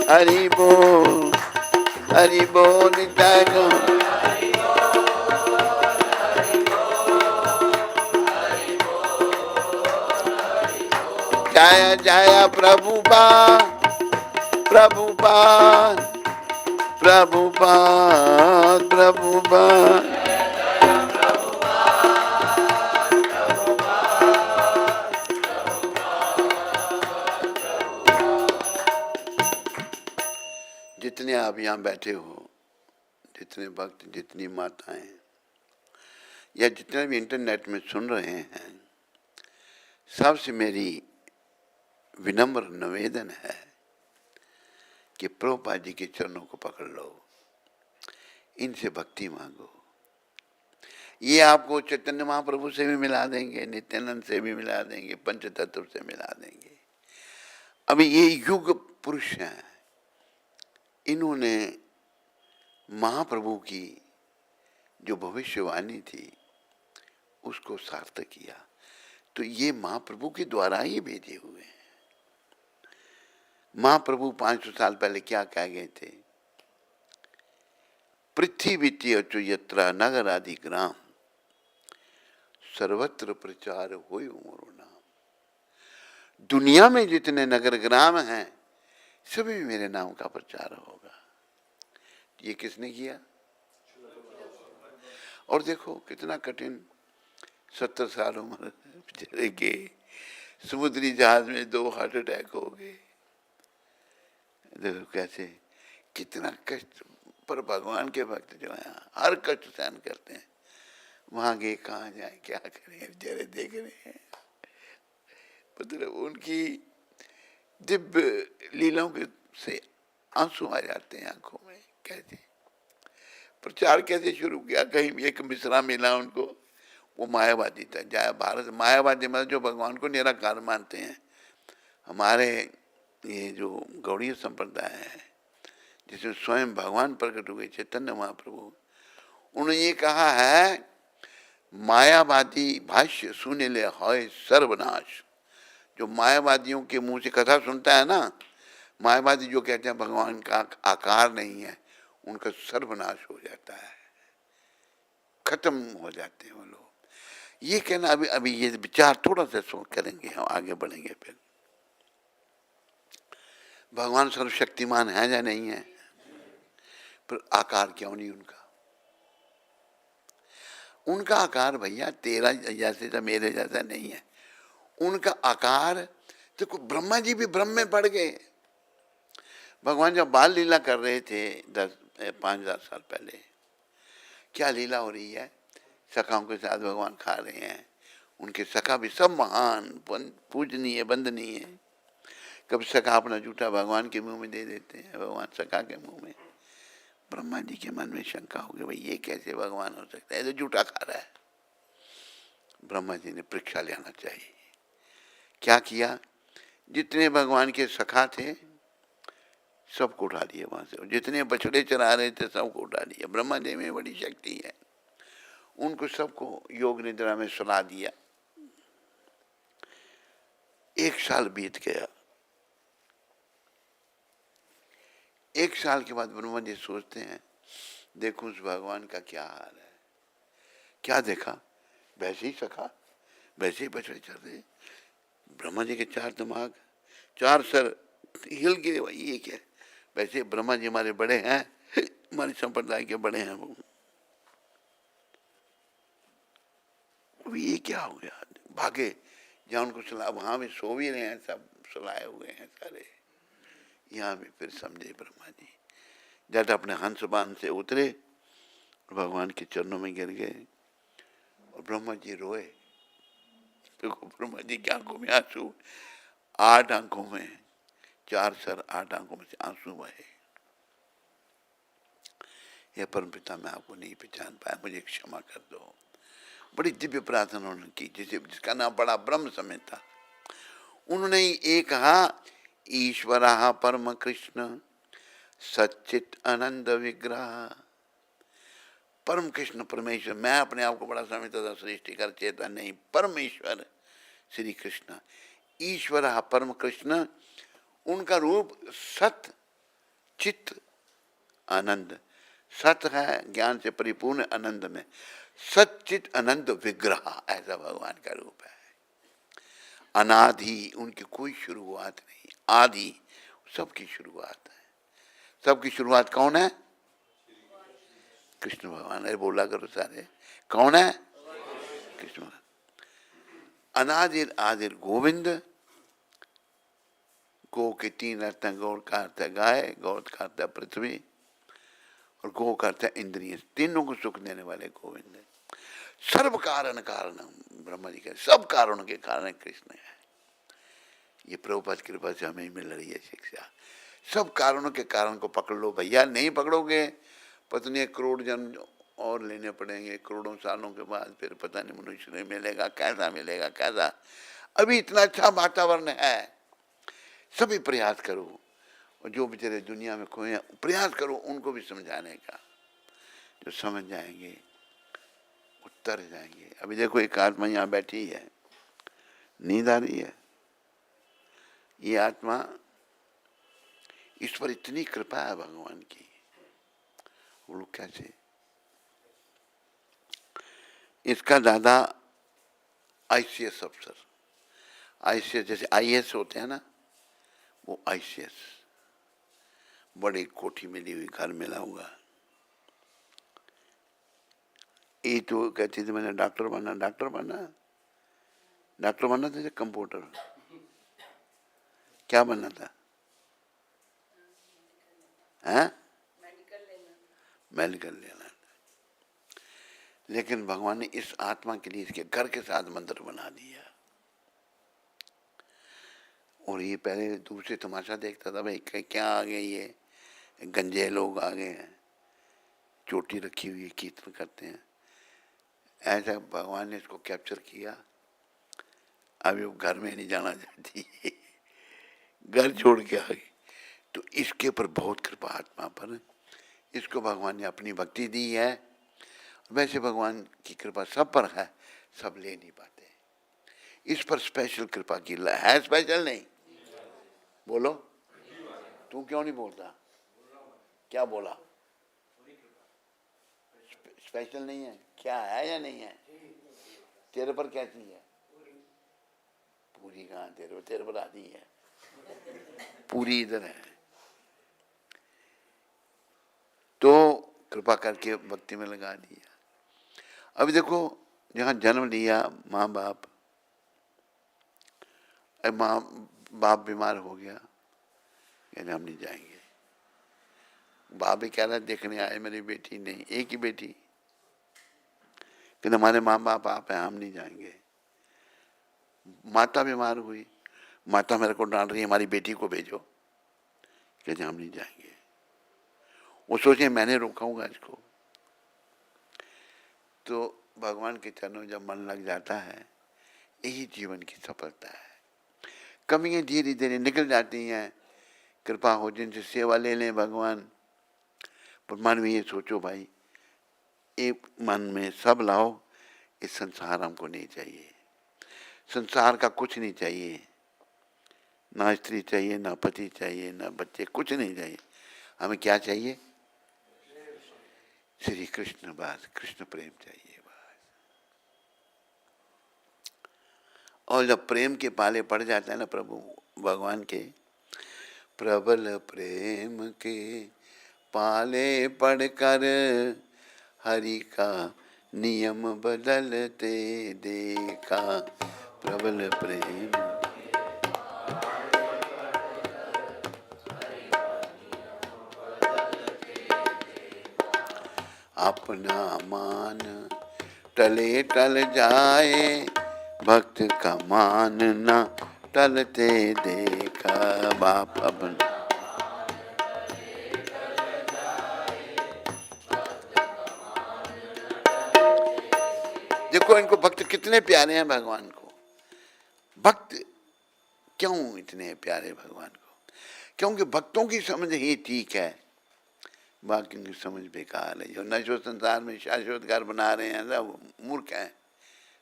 हरि बोल, हरि बोल, निताय गौर। जय जय प्रभुपाद, प्रभुपाद, प्रभुपाद, प्रभुपाद। जितने आप यहाँ बैठे हो, जितने भक्त, जितनी माताएं, या जितने भी इंटरनेट में सुन रहे हैं, सबसे मेरी विनम्र निवेदन है कि प्रभुपाद जी के चरणों को पकड़ लो, इनसे भक्ति मांगो। ये आपको चैतन्य महाप्रभु से भी मिला देंगे, नित्यानंद से भी मिला देंगे, पंचतत्व से मिला देंगे। अभी ये युग पुरुष हैं, इन्होंने महाप्रभु की जो भविष्यवाणी थी उसको सार्थक किया। तो ये महाप्रभु के द्वारा ही भेजे हुए हैं। महाप्रभु 500 साल पहले क्या कह गए थे? पृथ्वी अचु यत्रा नगर आदि ग्राम, सर्वत्र प्रचार होय मोरो नाम। दुनिया में जितने नगर ग्राम हैं, सभी में मेरे नाम का प्रचार होगा। ये किसने किया? और देखो कितना कठिन, 70 साल उम्र बेचारे के, समुद्री जहाज में 2 हार्ट अटैक हो गए। देखो कैसे, कितना कष्ट। पर भगवान के भक्त जो है हर कष्ट सहन करते हैं। वहां गए, कहाँ जाए, क्या करें, बेचारे देख रहे हैं। मतलब उनकी दिव्य लीलाओं के से आंसू आ जाते हैं आंखों में। कैसे प्रचार कैसे शुरू किया? कहीं एक मिश्रा मिला उनको, वो मायावादी था। जय भारत मायावादी मतलब जो भगवान को निराकार मानते हैं। हमारे ये जो गौड़ीय संप्रदाय है, जिसमें स्वयं भगवान प्रकट हुए चैतन्य महाप्रभु, उन्होंने ये कहा है, मायावादी भाष्य सुने ले होय सर्वनाश। जो मायावादियों के मुंह से कथा सुनता है ना, मायावादी जो कहते हैं भगवान का आकार नहीं है, उनका सर्वनाश हो जाता है, खत्म हो जाते हैं वो लोग। ये कहना अभी अभी ये विचार थोड़ा सा सोच करेंगे, हम आगे बढ़ेंगे। फिर भगवान सर्वशक्तिमान है या नहीं है? पर आकार क्यों नहीं उनका? उनका आकार भैया तेरा जैसे तो मेरे जैसा नहीं है। उनका आकार देखो, ब्रह्मा जी भी ब्रह्म में पड़ गए। भगवान जब बाल लीला कर रहे थे 5,000 साल पहले, क्या लीला हो रही है? सखाओं के साथ भगवान खा रहे हैं। उनके सखा भी सब महान, पूजनीय, वंदनीय है। कभी सखा अपना जूठा भगवान के मुंह में दे देते हैं, भगवान सखा के मुंह में। ब्रह्मा जी के मन में शंका हो गई, भाई ये कैसे भगवान हो सकता है, तो जूठा खा रहा है। ब्रह्मा जी ने परीक्षा लेना चाहिए। क्या किया? जितने भगवान के सखा थे सबको उठा लिए वहां से, जितने बछड़े चरा रहे थे सबको उठा लिया। ब्रह्मा जी में बड़ी शक्ति है, उनको सबको योग निद्रा में सुला दिया। 1 साल बीत गया। 1 साल के बाद ब्रह्मा जी सोचते हैं, देखो उस भगवान का क्या हाल है। क्या देखा? वैसे ही सखा, वैसे ही बछड़े चल रहे। ब्रह्मा जी के 4 दिमाग, 4 सर हिल गए। भाई ये क्या? वैसे ब्रह्मा जी हमारे बड़े हैं, हमारे संप्रदाय के बड़े हैं वो। ये क्या हो गया? भागे, जहाँ उनको सुला, वहां भी सो भी रहे हैं, सब सुलाए हुए हैं सारे। यहाँ भी फिर समझे ब्रह्मा जी, जब अपने हंस बाण से उतरे, भगवान के चरणों में गिर गए और ब्रह्मा जी रोए। देखो ब्रह्मा जी की आंखों में आंसू, 8 आंखों में, 4 सर, 8 आंखों में से आंसू बहे। ये परमपिता मैं आपको नहीं पहचान पाया, मुझे क्षमा कर दो। बड़ी दिव्य प्रार्थना उन्होंने की, जिसका नाम बड़ा ब्रह्म समय था। उन्होंने ये कहा, ईश्वरः परम कृष्ण सच्चित आनंद विग्रह। परम कृष्ण परमेश्वर, मैं अपने आप को बड़ा समझता था सृष्टिकर चेतन नहीं, परमेश्वर श्री कृष्ण। ईश्वर परम कृष्ण, उनका रूप सत चित आनंद। सत है ज्ञान से परिपूर्ण, आनंद में सच्चित आनंद विग्रह, ऐसा भगवान का रूप है। अनादि, उनकी कोई शुरुआत नहीं, आदि सबकी शुरुआत है। सबकी शुरुआत कौन है? कृष्ण भगवान। अरे बोला करो सारे, कौन है? कृष्ण भगवान। अनादिर आदिर गोविंद। गो के तीन अर्थ हैं, गौर का अर्थ है गाय, गौर का अर्थ है पृथ्वी, और गो का अर्थ है इंद्रिय। तीनों को सुख देने वाले गोविंद है। सर्व कारण कारण, ब्रह्मा जी के सब कारणों के कारण कृष्ण है। ये प्रभुपाद की कृपा से हमें मिल रही है शिक्षा। सब कारणों के कारण को पकड़ लो भैया, नहीं पकड़ोगे पत्नी 1 करोड़ जन्म और लेने पड़ेंगे, करोड़ों सालों के बाद फिर पता नहीं मनुष्य नहीं मिलेगा, कैसा मिलेगा कैसा। अभी इतना अच्छा वातावरण है, सभी प्रयास करो, और जो बेचारे दुनिया में खोए प्रयास करो उनको भी समझाने का, जो समझ जाएंगे उत्तर जाएंगे। अभी देखो एक आत्मा यहाँ बैठी है, नींद आ रही है, ये आत्मा, इस पर इतनी कृपा है भगवान की। वो लोग कैसे, इसका दादा ICS अफसर, ICS जैसे IAS होते हैं ना, वो ICS, बड़ी कोठी मिली हुई, घर मिला हुआ। ये तो कहती थी मैंने डॉक्टर बनना, डॉक्टर बनना, डॉक्टर बनना था, कंप्यूटर क्या बनना था? हैं? मेडिकल लेना। लेकिन भगवान ने इस आत्मा के लिए इसके घर के साथ मंदिर बना दिया। और ये पहले दूर से तमाशा देखता था, भाई क्या आ गए ये गंजे लोग आ गए हैं, चोटी रखी हुई है, कीर्तन करते हैं। ऐसा भगवान ने इसको कैप्चर किया। अभी वो घर में नहीं जाना चाहती, घर छोड़ के आ गई। तो इसके ऊपर बहुत कृपा आत्मा पर, इसको भगवान ने अपनी भक्ति दी है। वैसे भगवान की कृपा सब पर है, सब ले नहीं पाते, इस पर स्पेशल कृपा की है। स्पेशल नहीं, बोलो, तू क्यों नहीं बोलता? क्या बोला? स्पेशल नहीं है, क्या है या नहीं है? तेरे पर कैसी है? पूरी कहाँ तेरे पर आधी है, पूरी इधर है। तो कृपा करके भक्ति में लगा दिया। अभी देखो जहाँ जन्म लिया माँ बाप, माँ बाप बीमार हो गया, कहते हम नहीं जाएंगे। बाप भी कह रहा है देखने आए मेरी बेटी, नहीं एक ही बेटी, कहते हमारे माँ बाप आप हैं, हम नहीं जाएंगे। माता बीमार हुई, माता मेरे को डांट रही है हमारी बेटी को भेजो, कहते हम नहीं जाएंगे। वो सोचे मैंने रोकाऊंगा इसको। तो भगवान के चरणों जब मन लग जाता है, यही जीवन की सफलता है। कमियां धीरे धीरे निकल जाती हैं, कृपा हो जिनसे सेवा ले लें भगवान। पर मन में ये सोचो भाई, एक मन में सब लाओ, इस संसार हमको नहीं चाहिए, संसार का कुछ नहीं चाहिए, ना स्त्री चाहिए, ना पति चाहिए, ना बच्चे, कुछ नहीं चाहिए। हमें क्या चाहिए? श्री कृष्ण, बस कृष्ण प्रेम चाहिए बस। और जब प्रेम के पाले पड़ जाता है ना प्रभु भगवान के, प्रबल प्रेम के पाले पड़कर हरि का नियम बदलते देखा। प्रबल प्रेम अपना मान टले टल जाए, भक्त का मान न टलते देखा। बाप अपन देखो इनको भक्त कितने प्यारे हैं भगवान को। भक्त क्यों इतने प्यारे भगवान को? क्योंकि भक्तों की समझ ही ठीक है, बाकी की समझ बेकार है। जो नशो संसार में शाश्वत घर बना रहे हैं सब मूर्ख हैं,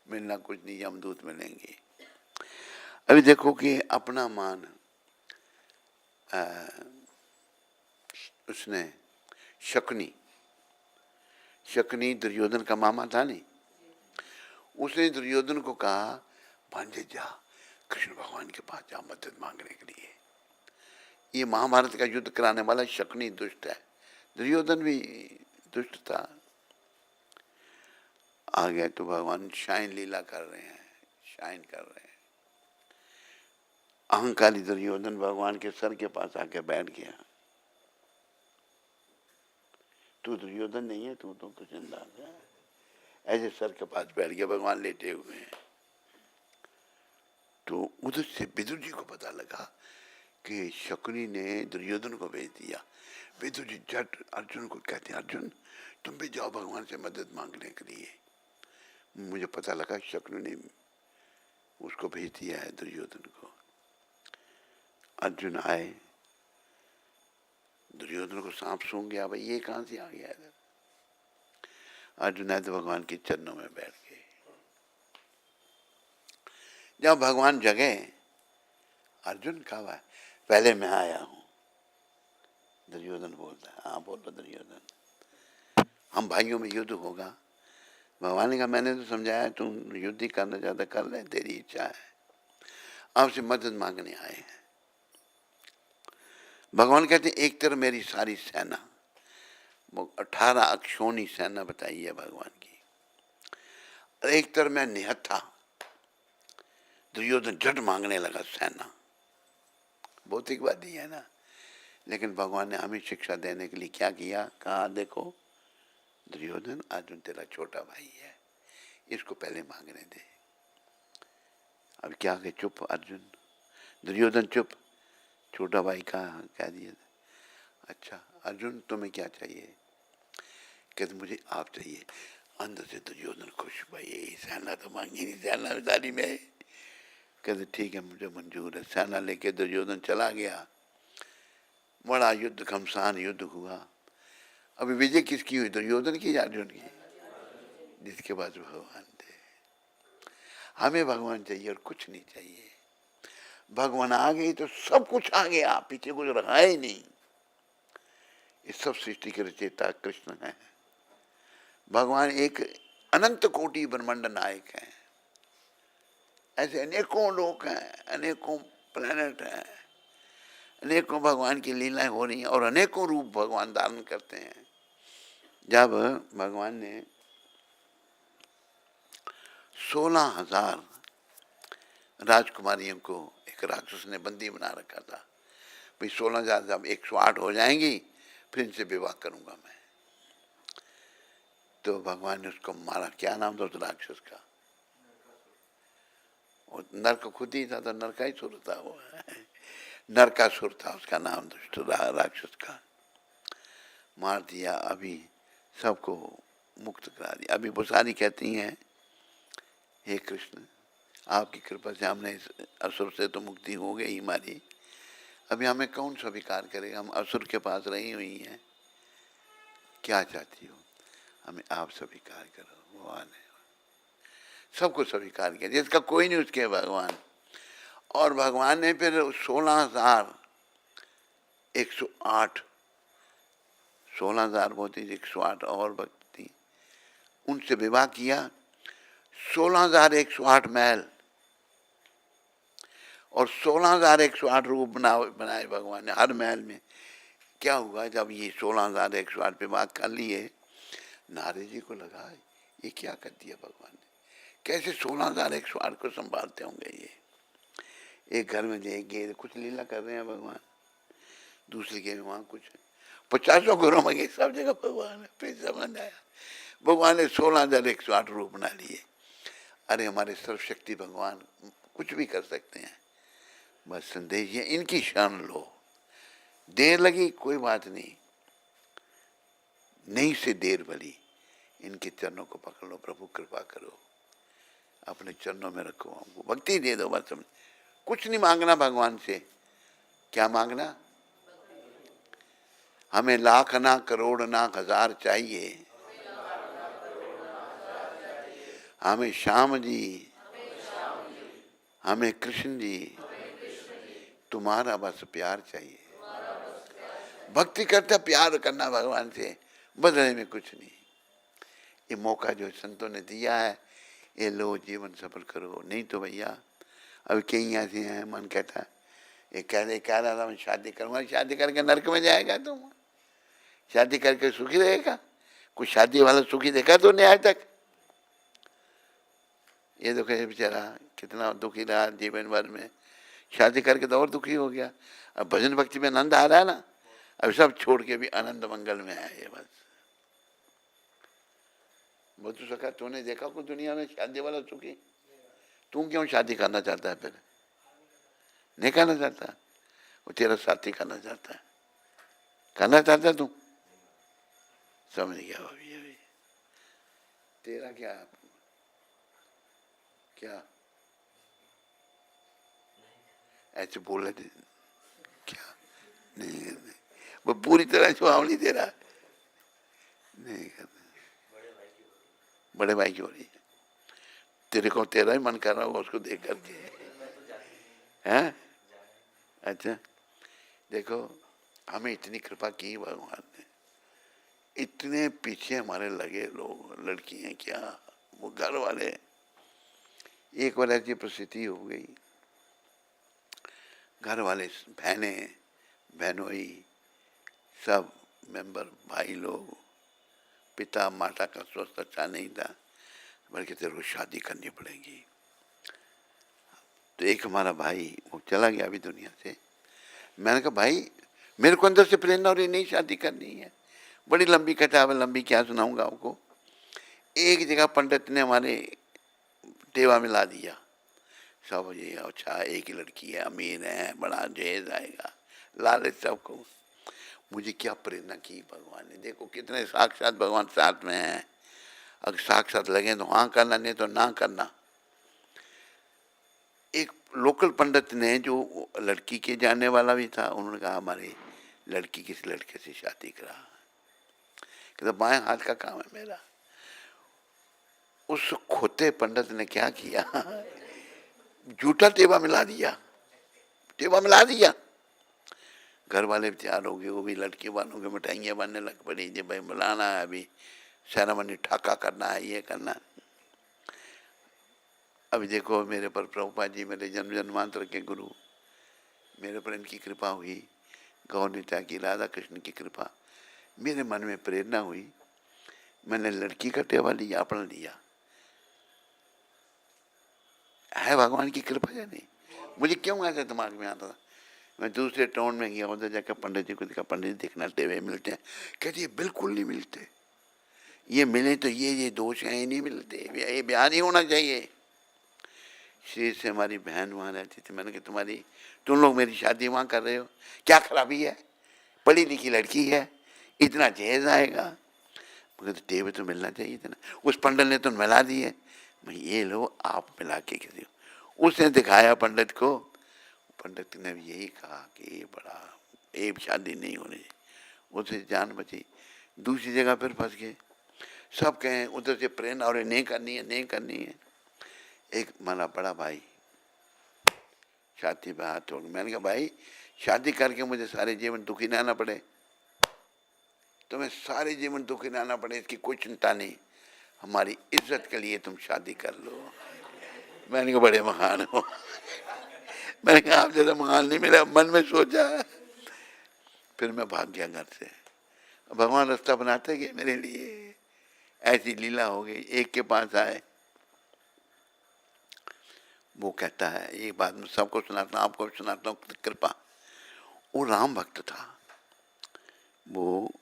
मिलना कुछ नहीं, यमदूत मिलेंगे। अभी देखो कि अपना मान उसने शकुनी दुर्योधन का मामा था नहीं, उसने दुर्योधन को कहा भांजे जा कृष्ण भगवान के पास जा मदद मांगने के लिए। ये महाभारत का युद्ध कराने वाला शकुनी दुष्ट है, दुर्योधन भी दुष्ट था। आ गए तो भगवान शाइन लीला कर रहे हैं, शाइन कर रहे हैं। अहंकारी दुर्योधन भगवान के सर के पास आके बैठ गया। तू दुर्योधन नहीं है, तू तो कृष्णदास है। ऐसे सर के पास बैठ गया, भगवान लेटे हुए हैं। तो उधर से विदुर जी को पता लगा कि शकुनी ने दुर्योधन को भेज दिया। विदुर जी झट अर्जुन को कहते हैं, अर्जुन तुम भी जाओ भगवान से मदद मांगने के लिए। मुझे पता लगा शकुनी ने उसको भेज दिया है दुर्योधन को। अर्जुन आए, दुर्योधन को सांप सूंघ गया, भाई ये कहां से आ गया इधर। अर्जुन आए तो भगवान के चरणों में बैठ गए। जब भगवान जगे, अर्जुन कहा है पहले मैं आया हूं। दुर्योधन बोलता है, हाँ बोलो दुर्योधन, हम भाइयों में युद्ध होगा। भगवान ने कहा मैंने तो समझाया तुम युद्ध ही करना चाहता कर ले, तेरी इच्छा है। आपसे मदद मांगने आए हैं। भगवान कहते एक तरफ मेरी सारी सेना, 18 अक्षोणी सेना बताई है भगवान की, और एक तरफ मैं निहत्था। दुर्योधन झट मांगने लगा सेना, भौतिकवादी है ना, लेकिन भगवान ने हमें शिक्षा देने के लिए क्या किया, कहा देखो दुर्योधन अर्जुन तेरा छोटा भाई है, इसको पहले मांगने दे। अब क्या के चुप अर्जुन, दुर्योधन चुप, छोटा भाई का कह दिया। अच्छा अर्जुन तुम्हें क्या चाहिए, कहते मुझे आप चाहिए। अंदर से दुर्योधन खुश, भाई सेना तो मांगी नहीं, सेना सारी में। कहते ठीक है मुझे मंजूर है। सेना लेके दुर्योधन चला गया। बड़ा युद्ध घमसान युद्ध हुआ। अभी विजय किसकी हुई, दुर्योधन की या अर्जुन की, जिसके पास भगवान थे। हमें भगवान चाहिए और कुछ नहीं चाहिए। भगवान आ गई तो सब कुछ आ गया, पीछे कुछ रहा ही नहीं। इस सब सृष्टि के रचयिता कृष्ण है। भगवान एक अनंत कोटि ब्रह्मांड नायक है। ऐसे अनेकों लोग हैं, अनेकों प्लेनेट हैं, अनेकों भगवान की लीलाएं हो रही हैं और अनेकों रूप भगवान धारण करते हैं। जब भगवान ने 16,000 राजकुमारियों को एक राक्षस ने बंदी बना रखा था, भाई 16,000 जब 108 हो जाएंगी फिर इनसे विवाह करूंगा मैं। तो भगवान ने उसको मारा। क्या नाम था उस राक्षस का, नरक खुद ही था, तो नरकासुर था वो, नरकासुर था उसका नाम, दुष्ट राक्षस का। मार दिया, अभी सबको मुक्त करा दिया। अभी बुसारी कहती हैं हे कृष्ण आपकी कृपा से हमने इस असुर से तो मुक्ति हो गई हमारी, अभी हमें कौन स्वीकार करेगा, हम असुर के पास रही हुई हैं, क्या चाहती हो, हमें आप स्वीकार करो। भगवान है, सबको स्वीकार किया, जिसका कोई नहीं उसके भगवान। और भगवान ने फिर 16,108 16,000 बहुत ही 108 और भक्ति उनसे विवाह किया। 16,108 महल और 16,108 रूप बनाए भगवान ने हर महल में। क्या हुआ जब ये 16,108 पे बात कर लिए, नारद जी को लगा ये क्या कर दिया भगवान ने, कैसे 16,108 को संभालते होंगे ये। एक घर में जाएंगे कुछ लीला कर रहे हैं भगवान, दूसरे के वहाँ कुछ 50 घरों में सब जगह भगवान है। फिर समझ आया भगवान ने 16,108 रूप बना लिए। अरे हमारे सर्वशक्ति भगवान कुछ भी कर सकते हैं, बस संदेश ये इनकी शरण लो। देर लगी कोई बात नहीं, नहीं से देर भली, इनके चरणों को पकड़ लो, प्रभु कृपा करो, अपने चरणों में रखो, हमको भक्ति दे दो बस। कुछ नहीं मांगना भगवान से, क्या मांगना, हमें लाख ना करोड़ ना हजार चाहिए, हमें श्याम जी हमें कृष्ण जी तुम्हारा बस प्यार चाहिए। भक्ति करता प्यार करना भगवान से, बदले में कुछ नहीं। ये मौका जो संतों ने दिया है, ये लो, जीवन सफल करो। नहीं तो भैया अभी कई ऐसे हैं, मन कहता है, ये कह रहा था मैं शादी करूंगा, शादी करके नरक में जाएगा तुम? शादी करके सुखी रहेगा? कुछ शादी वाला सुखी देखा तो नहीं आज तक? ये देखो ये बेचारा कितना दुखी रहा जीवन भर में, शादी करके तो और दुखी हो गया। अब भजन भक्ति में आनंद आ रहा है ना, अब सब छोड़ के भी आनंद मंगल में है ये बस। वो तो सका तूने देखा कुछ दुनिया में शादी वाला सुखी? तू क्यों शादी करना चाहता है? फिर नहीं करना चाहता, वो तेरा साथी करना चाहता है। करना चाहता है तू? समझ गया अभी अभी तेरा क्या क्या ऐसे बोल रहे थे क्या? नहीं, वो पूरी तरह जवाब नहीं दे रहा। नहीं करना। बड़े भाई की हो रही है, तेरे को तेरा ही मन कर रहा होगा उसको देख करके, हैं? अच्छा, देखो हमें इतनी कृपा की भगवान ने, इतने पीछे हमारे लगे लोग, लड़कियां क्या, वो घर वाले। एक बार ऐसी परिस्थिति हो गई, घर वाले, बहनोई, सब मेंबर, भाई लोग, पिता माता का स्वास्थ्य अच्छा नहीं था, बल्कि तेरे को शादी करनी पड़ेगी। तो एक हमारा भाई वो चला गया अभी दुनिया से। मैंने कहा भाई मेरे को अंदर से प्रेरणा हो रही, नहीं शादी करनी है। बड़ी लंबी कथा है, लंबी क्या सुनाऊंगा आपको। एक जगह पंडित ने हमारे टेवा मिला दिया, सब ये अच्छा एक ही लड़की है, अमीर है, बड़ा जहेज आएगा, लालच सबको। मुझे क्या प्रेरणा की भगवान ने, देखो कितने साक्षात भगवान साथ में है। अगर साक्षात लगे तो हाँ करना, नहीं तो ना करना। एक लोकल पंडित ने, जो लड़की के जानने वाला भी था, उन्होंने कहा हमारी लड़की किसी लड़के से शादी करा। कहता बाएं हाथ का काम है मेरा। उस खोते पंडित ने क्या किया, झूठा टेवा मिला दिया, टेवा मिला दिया। घर वाले तैयार हो गए, वो भी लड़की वालों के मिठाइयाँ बनने लग पड़ी, जी भाई बुलाना है, अभी सेरेमनी ठाका करना है, ये करना। अभी देखो मेरे पर प्रभुपाद जी, मेरे जन्म जन्मांतर के गुरु, मेरे पर इनकी कृपा हुई, गौर नित्या की, राधा कृष्ण की कृपा, मेरे मन में प्रेरणा हुई, मैंने लड़की का टेवा लिया, अपना लिया। है भगवान की कृपा या नहीं? मुझे क्यों ऐसा दिमाग में आता था। मैं दूसरे टाउन में गया, उधर जाकर पंडित जी को देखा, पंडित जी देखना टेवे मिलते हैं? कहते ये बिल्कुल नहीं मिलते, ये मिले तो ये दोष हैं, ये नहीं मिलते, ये ब्याह नहीं होना चाहिए। श्री से हमारी बहन वहाँ रहती थी, मैंने कहा तुम लोग मेरी शादी वहाँ कर रहे हो, क्या खराबी है? पढ़ी लिखी लड़की है, इतना जहेज आएगा, मगर तो टेबल तो मिलना चाहिए था ना। उस पंडित ने तो मिला दिए, मैं ये लो आप मिला के किसी, उसने दिखाया पंडित को, पंडित ने भी यही कहा कि ये बड़ा, एक शादी नहीं होनी, उसे जान बची। दूसरी जगह फिर फंस गए, सब कहें उधर से प्रेरणा और नहीं करनी है, नहीं करनी है। एक हमारा बड़ा भाई शादी पे हाथ हो गया। मैंने कहा भाई शादी करके मुझे सारे जीवन दुखी न आना पड़े, तुम्हें सारे जीवन दुखी न आना पड़े, इसकी कोई चिंता नहीं, हमारी इज्जत के लिए तुम शादी कर लो। मैंने कहा बड़े महान हो। मैंने कहा आप जैसा महान नहीं, मेरे मन में सोचा। फिर मैं भाग गया घर से। भगवान रास्ता बनाते गए मेरे लिए, ऐसी लीला हो गई। एक के पास आए, वो कहता है, एक बात मैं सबको सुनाता हूँ, आपको भी सुनाता हूँ, कृपा। वो राम भक्त था, वो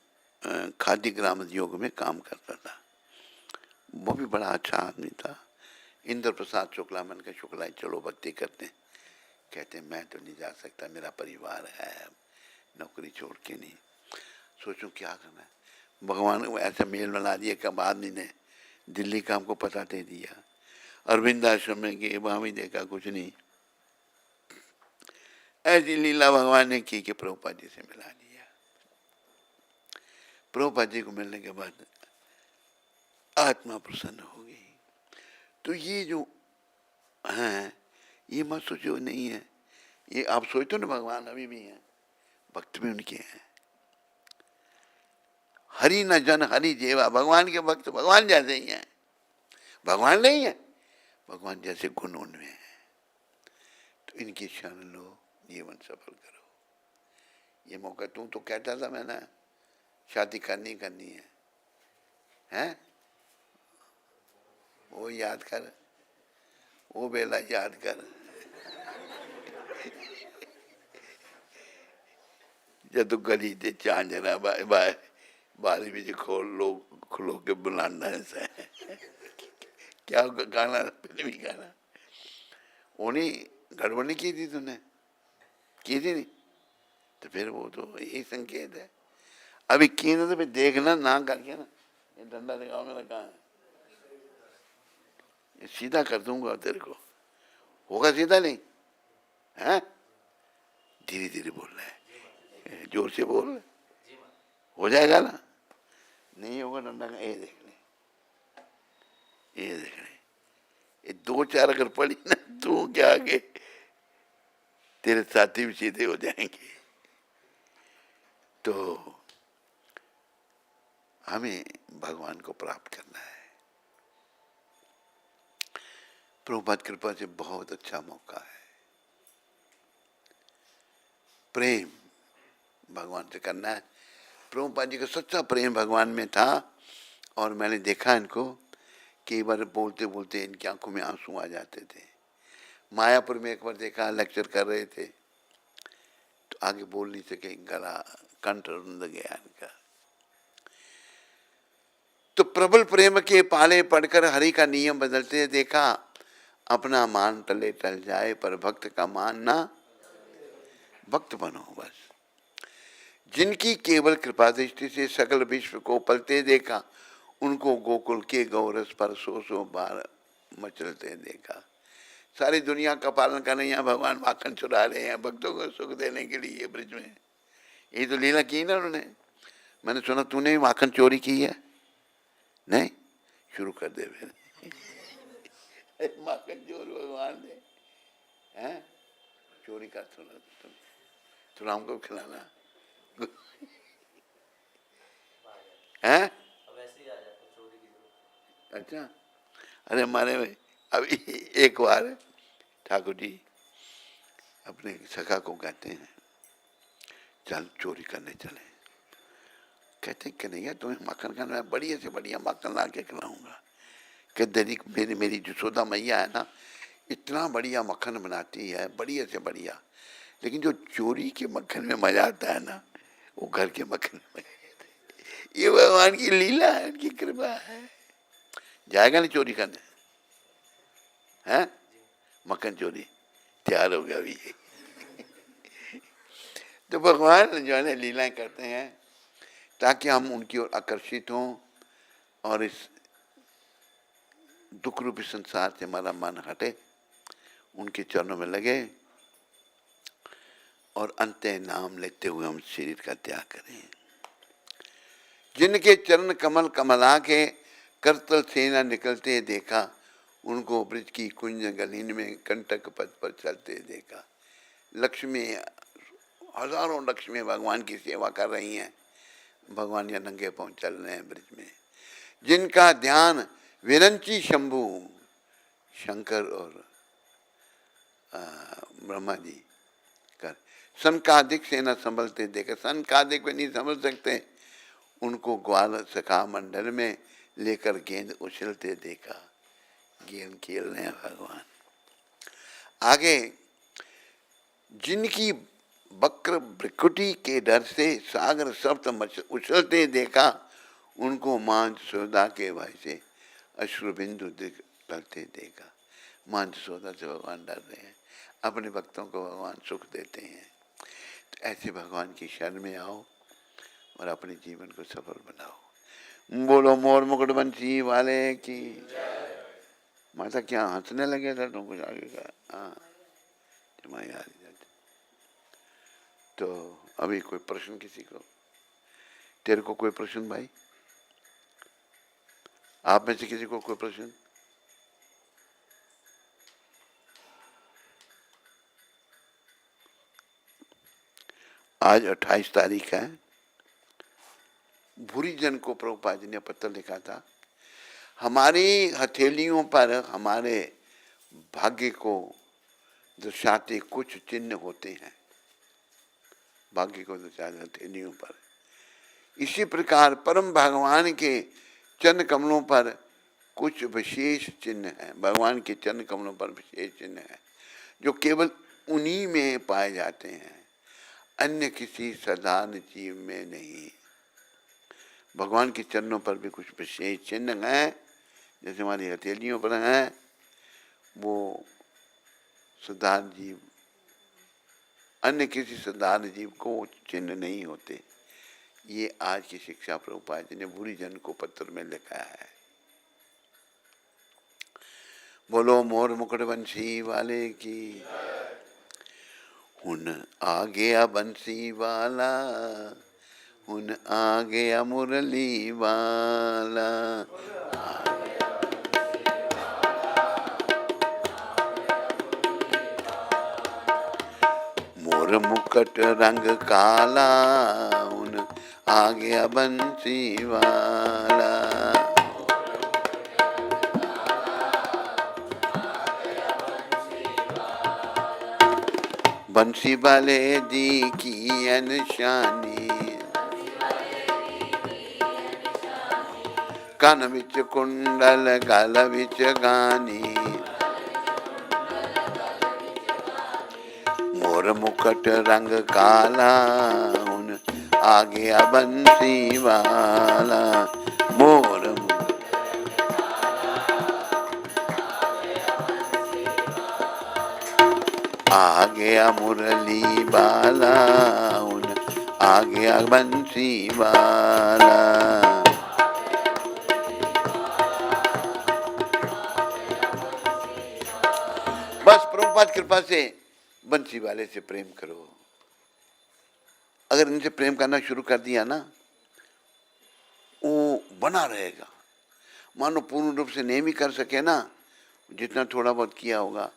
खादी ग्राम उद्योग में काम करता था, वो भी बड़ा अच्छा आदमी था। इंद्र प्रसाद शुक्ला, मन के शुक्ला चलो भक्ति करते हैं। कहते मैं तो नहीं जा सकता, मेरा परिवार है, नौकरी छोड़ के नहीं, सोचूं क्या करना है। भगवान को ऐसा मेल बना दिया कि आदमी ने दिल्ली का हमको पता दे दिया, अरविंद आश्रम में गए, वहां भी देखा कुछ नहीं। ऐसी लीला भगवान ने की कि प्रभुपाद जी से मिला दिया। प्रभुपाद जी को मिलने के बाद आत्मा प्रसन्न हो गई। तो ये जो हैं, ये मत सोचो नहीं है, ये आप सोचते हो ना भगवान अभी भी हैं, भक्त भी उनके हैं। हरि न जन हरि जेवा, भगवान के भक्त भगवान जैसे ही हैं, भगवान नहीं है, भगवान जैसे गुण उनमें है। तो इनकी शरण लो, जीवन सफल करो। ये मौका तू तो कहता था मैंने शादी करनी है, हैं? वो याद कर, वो बेला याद कर जब गली ते झांझरा बारी में खोल लो, खुलो के बुलाना से क्या गाना, फिल्मी गाना। वो नहीं, गड़बड़ नहीं की थी तूने, की थी नहीं, तो फिर वो तो यही संकेत है। अभी की ना तो फिर देखना ना करके ना, ये डंडा दिखाओ मेरा कहाँ है, ये सीधा कर दूंगा तेरे को, होगा सीधा नहीं है? धीरे धीरे बोल रहा है, जोर से बोल, हो जाएगा ना? नहीं होगा डंडा का, ये देख ले, ये देख ले, ये दो चार अगर पड़ी ना तू क्या आगे तेरे साथी भी सीधे हो जाएंगे। तो हमें भगवान को प्राप्त करना है। प्रभुपाद कृपा से बहुत अच्छा मौका है, प्रेम भगवान से करना है। प्रभुपाद जी का सच्चा प्रेम भगवान में था, और मैंने देखा इनको कई बार बोलते बोलते इनकी आंखों में आंसू आ जाते थे। मायापुर में एक बार देखा, लेक्चर कर रहे थे तो आगे बोल नहीं सके, गला कंठ रुंध गया इनका। तो प्रबल प्रेम के पाले पढ़कर हरि का नियम बदलते देखा, अपना मान तले टल जाए पर भक्त का मान ना, भक्त बनो बस। जिनकी केवल कृपा दृष्टि से सकल विश्व को पलते देखा, उनको गोकुल के गौरस पर सौ बार मचलते देखा। सारी दुनिया का पालन कर रहे हैं, भगवान माखन चुरा रहे हैं भक्तों को सुख देने के लिए ब्रिज में। यही तो लीला की ना उन्होंने। मैंने सुना तूने भी माखन चोरी की है? नहीं, शुरू कर दे फिर माखन चोर भगवान ने, हैं? चोरी कर तुम हमको खिलाना है? अच्छा, अरे हमारे में अभी एक बार ठाकुर जी अपने सखा को कहते हैं चल चोरी करने चले। कहते कन्हैया तुम्हें मक्खन खाना है, बढ़िया से बढ़िया मक्खन ला के खिलाऊंगा। कहते मेरी जसोदा मैया है ना, इतना बढ़िया मक्खन बनाती है, बढ़िया से बढ़िया, लेकिन जो चोरी के मक्खन में मजा आता है ना, वो घर के मक्खन में। ये भगवान की लीला है, उनकी कृपा है। जाएगा नहीं चोरी करने, हैं? मक्खन चोरी तैयार हो गया अभी तो भगवान जो है ना लीलाएं करते हैं ताकि हम उनकी ओर आकर्षित हों और इस दुख रूपी संसार से हमारा मन हटे, उनके चरणों में लगे और अंते नाम लेते हुए हम शरीर का त्याग करें। जिनके चरण कमल कमला के करतल सेना निकलते देखा, उनको ब्रज की कुंज गलीन में कंटक पथ पर चलते देखा। लक्ष्मी, हजारों लक्ष्मी भगवान की सेवा कर रही हैं, भगवान या नंगे पांव चल रहे हैं ब्रज में। जिनका ध्यान विरंची शंभु शंकर और ब्रह्मा जी कर, सनकादिक से न संभलते देखा। सनकादिक में नहीं संभल सकते, उनको ग्वाल सखा मंडल में लेकर गेंद उछलते देखा। गेंद खेल रहे हैं भगवान। आगे, जिनकी वक्र भ्रिकुटी के डर से सागर सप्त उछलते देखा, उनको मान सौदा के भय से अश्रु बिंदु टलते देखा। मान सौदा से भगवान डर रहे हैं, अपने भक्तों को भगवान सुख देते हैं। तो ऐसे भगवान की शरण में आओ और अपने जीवन को सफल बनाओ। बोलो मोर मुकुट बंसी वाले की। माता क्या हंसने लगे था तुम कुछ आगे का? हाँ, तो अभी कोई प्रश्न किसी को? तेरे को कोई प्रश्न भाई? आप में से किसी को कोई प्रश्न? आज 28 तारीख है। भूरी जन को प्रभुपाद जी ने पत्र लिखा था, हमारी हथेलियों पर हमारे भाग्य को दर्शाते कुछ चिन्ह होते हैं, भाग्य को दर्शाते हथेलियों पर। इसी प्रकार परम भगवान के चरण कमलों पर कुछ विशेष चिन्ह हैं, भगवान के चरण कमलों पर विशेष चिन्ह हैं जो केवल उन्हीं में पाए जाते हैं, अन्य किसी साधारण जीव में नहीं। भगवान के चरणों पर भी कुछ विशेष चिन्ह हैं, जैसे हमारी हथेलियों पर हैं, वो साधारण जीव, अन्य किसी साधारण जीव को चिन्ह नहीं होते। ये आज की शिक्षा प्रभुपाद जी ने भूरी जन को पत्र में लिखा है। बोलो मोर मुकुट बंसी वाले की। हुन आ गया बंसी वाला, हुन आ गया मुरली वाला। मोर मुकुट रंग काला, हुन आ गया बंसी वाला। बंसी वाले दी की अनशानी, कान विच कुंडल गल विच गानी। मोर मुकुट रंग काला, हुन आ गया बंसी वाला। मोर आ गया मुरली वाला, हुन आ गया बंसी वाला। बस प्रभुपाद कृपा से बंसी वाले से प्रेम करो। अगर इनसे प्रेम करना शुरू कर दिया ना, वो बना रहेगा। मानो पूर्ण रूप से नहीं भी कर सके ना, जितना थोड़ा बहुत किया होगा,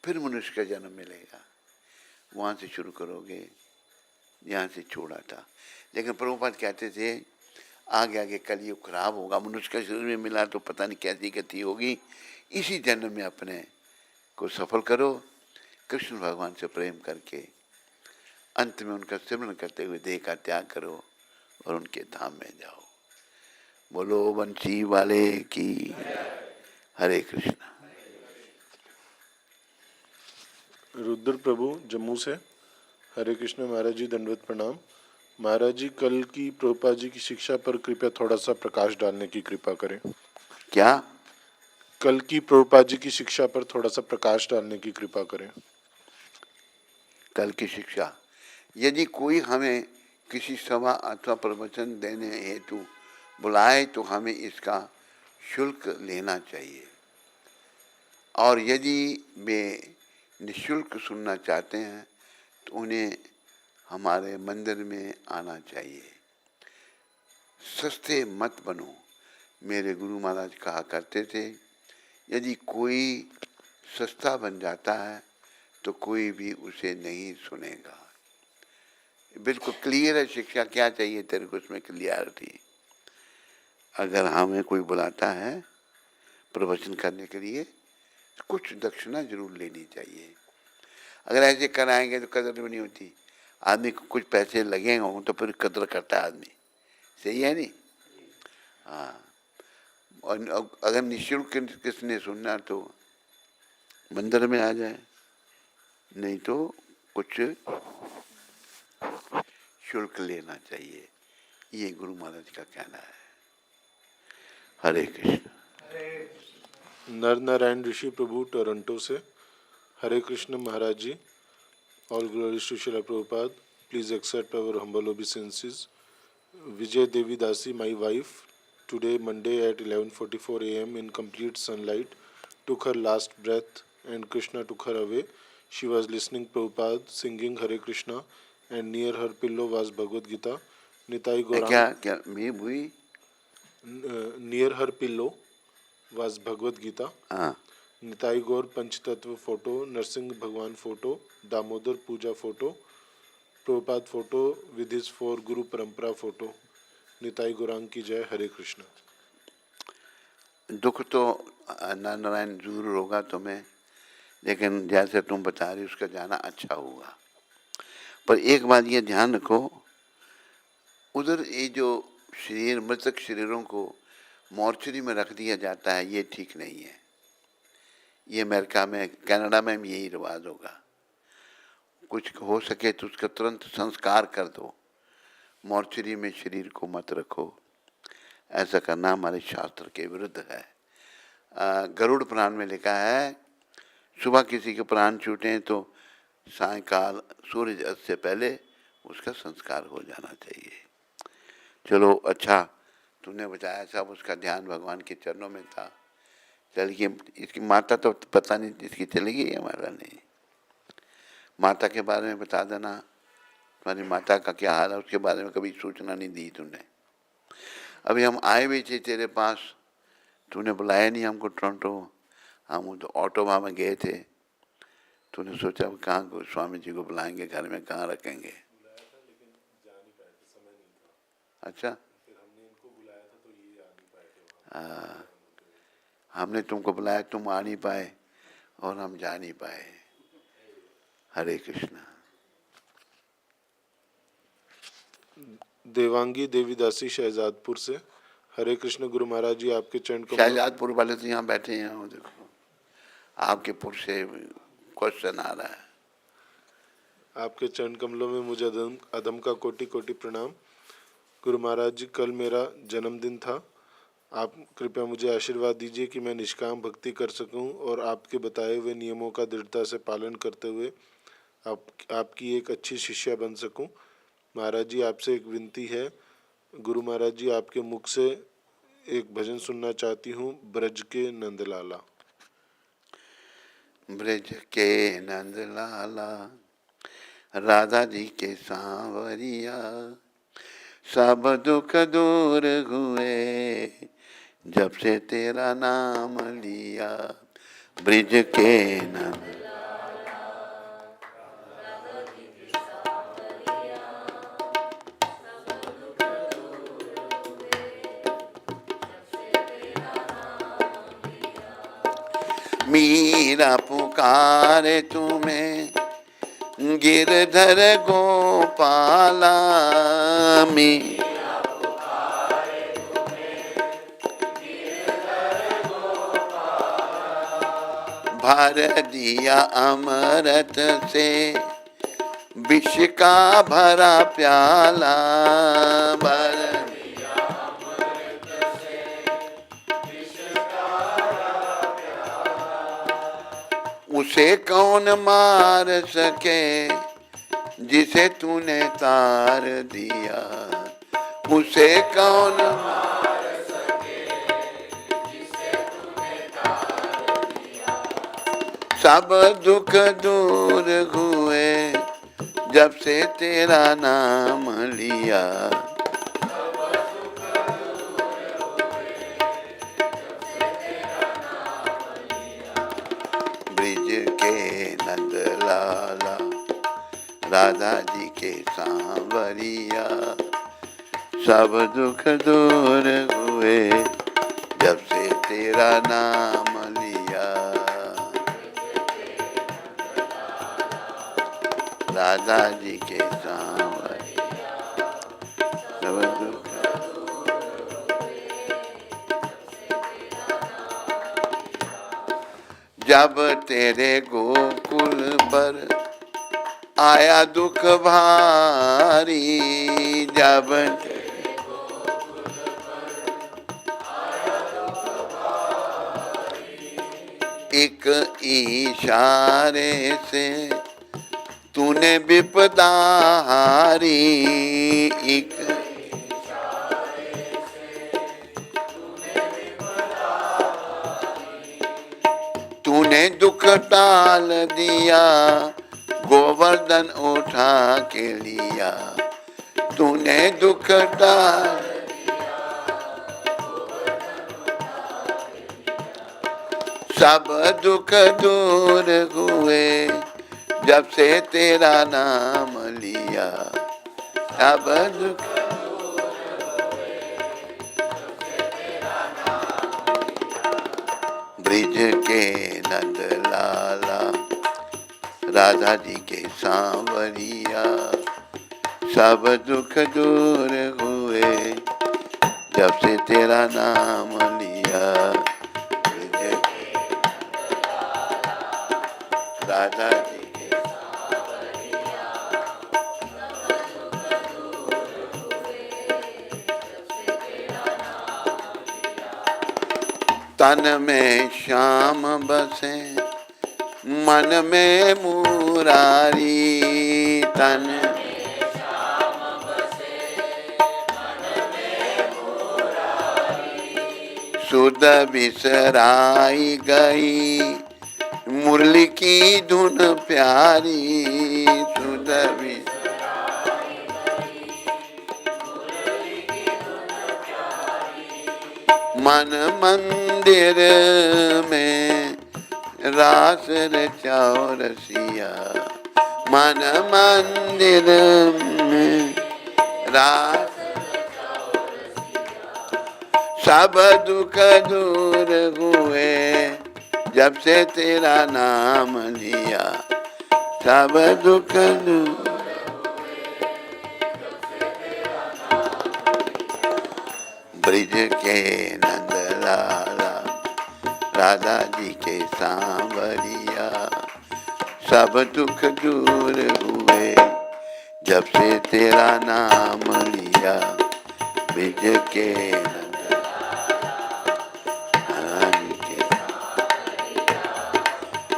फिर मनुष्य का जन्म मिलेगा। वहाँ से शुरू करोगे जहाँ से छोड़ा था। लेकिन प्रभुपाद कहते थे आगे आगे कलयुग खराब होगा, मनुष्य का शरीर में मिला तो पता नहीं कैसी गति होगी। इसी जन्म में अपने को सफल करो, कृष्ण भगवान से प्रेम करके अंत में उनका सिमरन करते हुए देह का त्याग करो और उनके धाम में जाओ। बोलो बंसी वाले की। हरे कृष्ण। रुद्र प्रभु जम्मू से। हरे कृष्ण महाराज जी, दंडवत प्रणाम। महाराज जी, कल की प्रभुपाद जी की शिक्षा पर कृपया थोड़ा सा प्रकाश डालने की कृपा करें। क्या? कल की प्रभुपाद जी की शिक्षा पर थोड़ा सा प्रकाश डालने की कृपा करें। कल की शिक्षा, यदि कोई हमें किसी सभा अथवा प्रवचन देने हेतु बुलाए तो हमें इसका शुल्क लेना चाहिए, और यदि वे निःशुल्क सुनना चाहते हैं तो उन्हें हमारे मंदिर में आना चाहिए। सस्ते मत बनो, मेरे गुरु महाराज कहा करते थे। यदि कोई सस्ता बन जाता है तो कोई भी उसे नहीं सुनेगा। बिल्कुल क्लियर है शिक्षा। क्या चाहिए तेरे को उसमें क्लियरिटी। अगर हमें कोई बुलाता है प्रवचन करने के लिए तो कुछ दक्षिणा जरूर लेनी चाहिए। अगर ऐसे कराएंगे तो कदर भी नहीं होती। आदमी को कुछ पैसे लगेंगे हों तो फिर कदर करता है आदमी। सही है नहीं? हाँ। और अगर निःशुल्क किसने सुनना तो मंदिर में आ जाए, नहीं तो कुछ शुल्क लेना चाहिए। ये गुरु महाराज का कहना है। हरे कृष्ण। नर नारायण ऋषि प्रभु टोरंटो से। Hare Krishna Maharaj ji, all glories to Srila Prabhupada, please accept our humble obeisances. Vijay Devi Dasi, my wife, today Monday at 11:44 a.m. in complete sunlight, took her last breath and Krishna took her away. She was listening Prabhupada singing Hare Krishna and near her pillow was Bhagavad Gita. Nitai क्या Gaurang, क्या मैं हुई? near her pillow was Bhagavad Gita. हाँ। निताई गौर पंचतत्व photo, Narasimha भगवान photo, Damodar puja photo, Prabhupada photo with his 4 Guru Parampara photo. Nitai Gauranga की जय. हरे कृष्ण. दुख तो नारायण जरूर होगा तुम्हें, लेकिन जैसे तुम बता रही उसका जाना अच्छा होगा। पर एक बात ये ध्यान रखो, उधर ये जो शरीर, मृतक शरीरों को मॉर्चरी में रख दिया जाता है, ये ठीक नहीं है। ये अमेरिका में, कनाडा में भी यही रिवाज होगा। कुछ हो सके तो उसका तुरंत संस्कार कर दो, मॉर्चरी में शरीर को मत रखो। ऐसा करना हमारे शास्त्र के विरुद्ध है। गरुड़ पुराण में लिखा है, सुबह किसी के प्राण छूटे तो सायंकाल सूरज अस्त से पहले उसका संस्कार हो जाना चाहिए। चलो अच्छा, तुमने बताया सब, उसका ध्यान भगवान के चरणों में था। चलिए, इसकी माता तो पता नहीं इसकी चली गई हमारा नहीं। माता के बारे में बता देना, तुम्हारी माता का क्या हाल है, उसके बारे में कभी सूचना नहीं दी तुमने। अभी हम आए भी थे तेरे पास, तूने बुलाया नहीं हमको टोरंटो। हम तो ऑटोवा में गए थे, तूने सोचा कहाँ स्वामी जी को बुलाएंगे, घर में कहाँ रखेंगे। अच्छा, हमने तुमको बुलाया, तुम आ नहीं पाए और हम जा नहीं पाए। हरे कृष्णा। देवांगी देवीदासी शहजादपुर से. हरे कृष्ण गुरु महाराज जी, आपके चरण कमलों. शहजादपुर वाले तो यहाँ बैठे हैं, वो देखो आपके पुर से क्वेश्चन आ रहा है। आपके चरण कमलों में मुझे अधम का कोटि कोटि प्रणाम. गुरु महाराज जी, कल मेरा जन्मदिन था. आप कृपया मुझे आशीर्वाद दीजिए कि मैं निष्काम भक्ति कर सकूं और आपके बताए हुए नियमों का दृढ़ता से पालन करते हुए आपकी एक अच्छी शिष्या बन सकूं. महाराज जी, आपसे एक विनती है. गुरु महाराज जी, आपके मुख से एक भजन सुनना चाहती हूँ. ब्रज के नंदलाला. ब्रज के नंदलाला, राधा जी के सांवरिया, सब दुख दूर हुए जब से तेरा नाम लिया। ब्रज के नंद मीरा पुकारे तुम्हें गिरधर गोपाला। भर दिया अमृत से विष का भरा प्याला। भर उसे कौन मार सके जिसे तूने तार दिया। उसे कौन मार सके जिसे तूने तार दिया। सब दुख दूर हुए जब से तेरा नाम लिया। नंदलाला, राधा जी के सांवरिया, सब दुख दूर हुए जब से तेरा नाम लिया। राधा जी के सांवरिया, सब दुख जब तेरे गोकुल पर आया दुख भारी। जब तेरे गोकुल पर आया दुख भारी, एक इशारे से तूने विपदा हारी। एक तूने दुख टाल दिया, गोवर्धन उठा के लिया। तूने दुख टाल दिया, गोवर्धन उठा के लिया। सब दुख दूर हुए जब से तेरा नाम लिया सब दुख। ब्रिज के नंद लाला राधा जी के सांवरिया सब दुख दूर हुए जब से तेरा नाम लिया। ब्रिज के राधा जी के तन में श्याम बसे मन में मुरारी। तन सुध बिसराई गई मुरली की धुन प्यारी। सुध मन मंदिर में रास रचाओ रसिया। मन मंदिर में रास सब दुख दूर हुए जब से तेरा नाम लिया। सब दुख दूर ब्रिज के नंद लाला राधा जी के सांवरिया सब दुख दूर हुए जब से तेरा नाम लिया। ब्रिज के नंद लाला जी के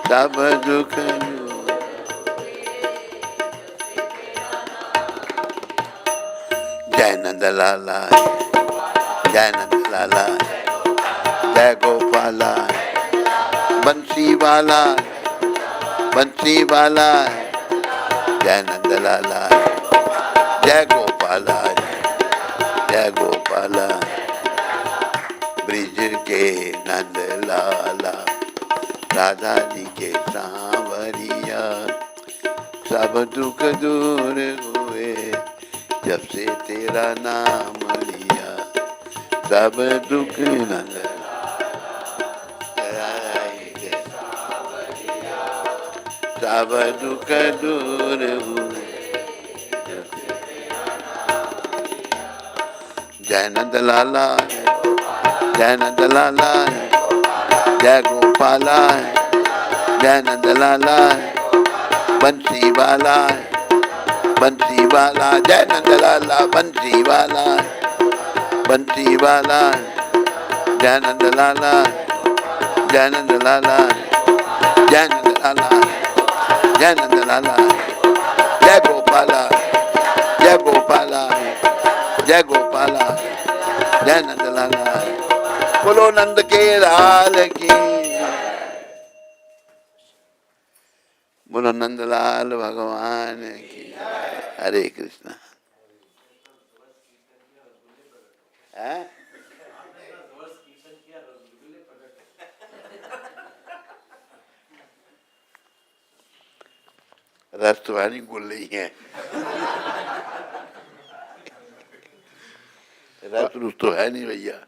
सब दुख दूर। जय नंद लाला जय नंद लाला जय गोपाला बंसी वाला बंसी वाला। जय नंद लाला जय गोपाला जय गोपाला। ब्रिज के नंद लाला राधा जी के सांवरिया सब दुख दूर हुए जब से तेरा नाम लिया। सब दुख नंद सब दुख दूर हुए। जय नंद लाला जय नंद लाला जय गोपाला जय नंद लाला बंसी वाला बंसी वाला। जय नंद लाला बंसी वाला बंसी वाला। जय नंद लाला जय नंद लाला जय नंद लाला जय नंद लाला जय गोपाला जय गोपाला जय गोपाला जय नंद लाला। बोलो नंद के लाल की बोलो नंदलाल भगवान की। हरे कृष्णा। रस तुम्हारी गुल्ले ही है। रस रुस तो है नहीं भैया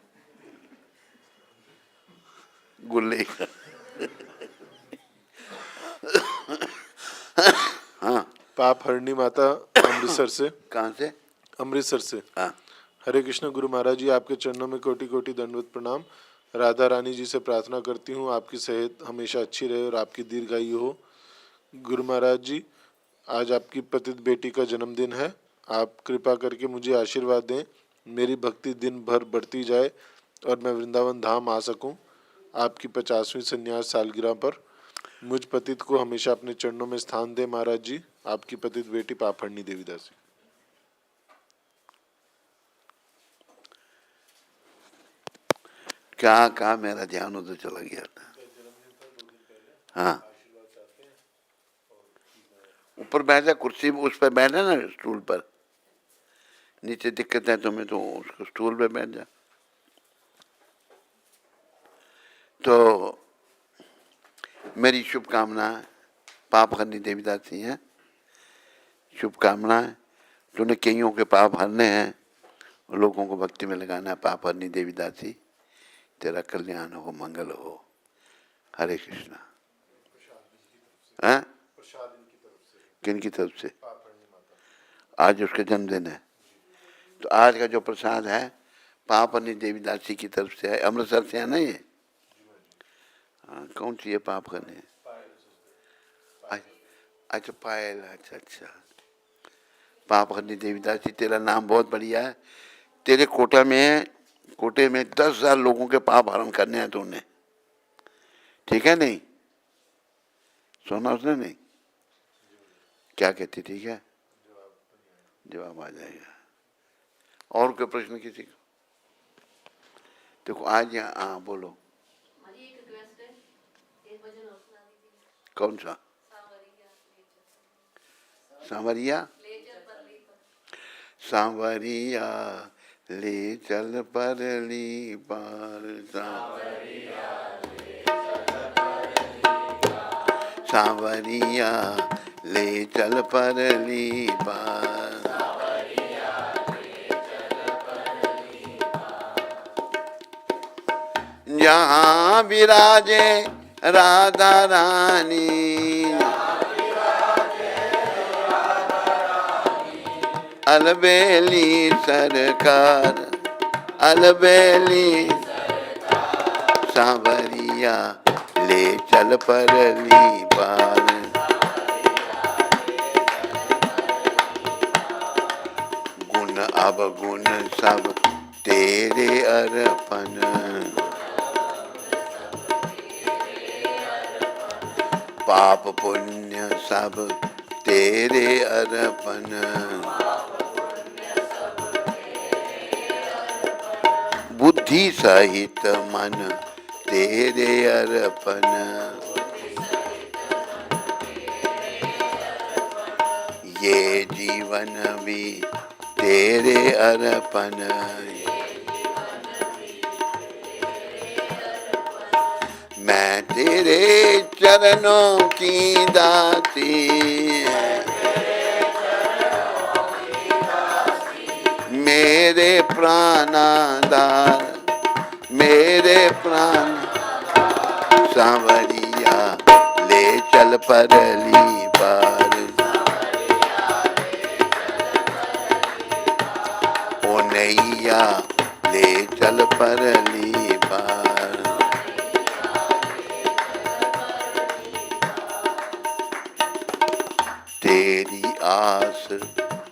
गुल्ले का। हाँ पाप हरणी माता अमृतसर से। कहाँ से? अमृतसर से। हाँ हरे कृष्ण गुरु महाराज जी, आपके चरणों में कोटि कोटि दंडवत प्रणाम। राधा रानी जी से प्रार्थना करती हूँ आपकी सेहत हमेशा अच्छी रहे और आपकी दीर्घायु हो। गुरु महाराज जी, आज आपकी पतित बेटी का जन्मदिन है। आप कृपा करके मुझे आशीर्वाद दें, मेरी भक्ति दिन भर बढ़ती जाए और मैं वृंदावन धाम आ सकूं। आपकी 50वीं संन्यास सालगिरह पर मुझ पतित को हमेशा अपने चरणों में स्थान दें महाराज जी। आपकी पतित बेटी पापड़नी देवीदासी। क्या कहा मेरा ध्यान उधर चला गया था। हाँ ऊपर बैठा कुर्सी उस पर बैठा ना स्टूल पर। नीचे दिक्कत है तुम्हें तो उसको स्टूल पे बैठ जा। तो मेरी शुभकामना पाप हरनी देवीदासी हैं, शुभकामनाएं। तूने कईयों के पाप हरने हैं, लोगों को भक्ति में लगाना है। पाप हरनी देवीदासी, तेरा कल्याण हो, मंगल हो। हरे कृष्णा। हैं? किन की तरफ से? आज उसका जन्मदिन है, तो आज का जो प्रसाद है पाप हरनी देवीदासी की तरफ से है। अमृतसर से है ना ये? हाँ, कौन सी है पाप हरनी? अच्छा पायल, अच्छा। पाप हरनी देवीदासी, तेरा नाम बहुत बढ़िया है। तेरे कोटे में 10,000 लोगों के पाप हरण करने हैं तूने, ठीक है? नहीं सुना उसने? नहीं, क्या कहती? ठीक है, जवाब आ जाएगा। और कोई प्रश्न किसी को? देखो आज यहाँ, हाँ बोलो। कौन सा? सांवरिया। सांवरिया ले चल परली पार, सांवरिया ले चल परली पार। जहाँ विराजे राधा रानी, अलबेली सरकार, अलबेली सांवरिया ले चल परली पार। गुण अवगुण सब तेरे अर्पण, पाप पुण्य सब तेरे अर्पण। बुद्धि सहित मन तेरे अर्पण, ये जीवन भी तेरे अर्पण। मैं तेरे चरणों की दासी, मेरे प्राणाधार, मेरे प्राण। सांवरिया ले चल परली पार, ओ नैया ले चल परली पार। तेरी आस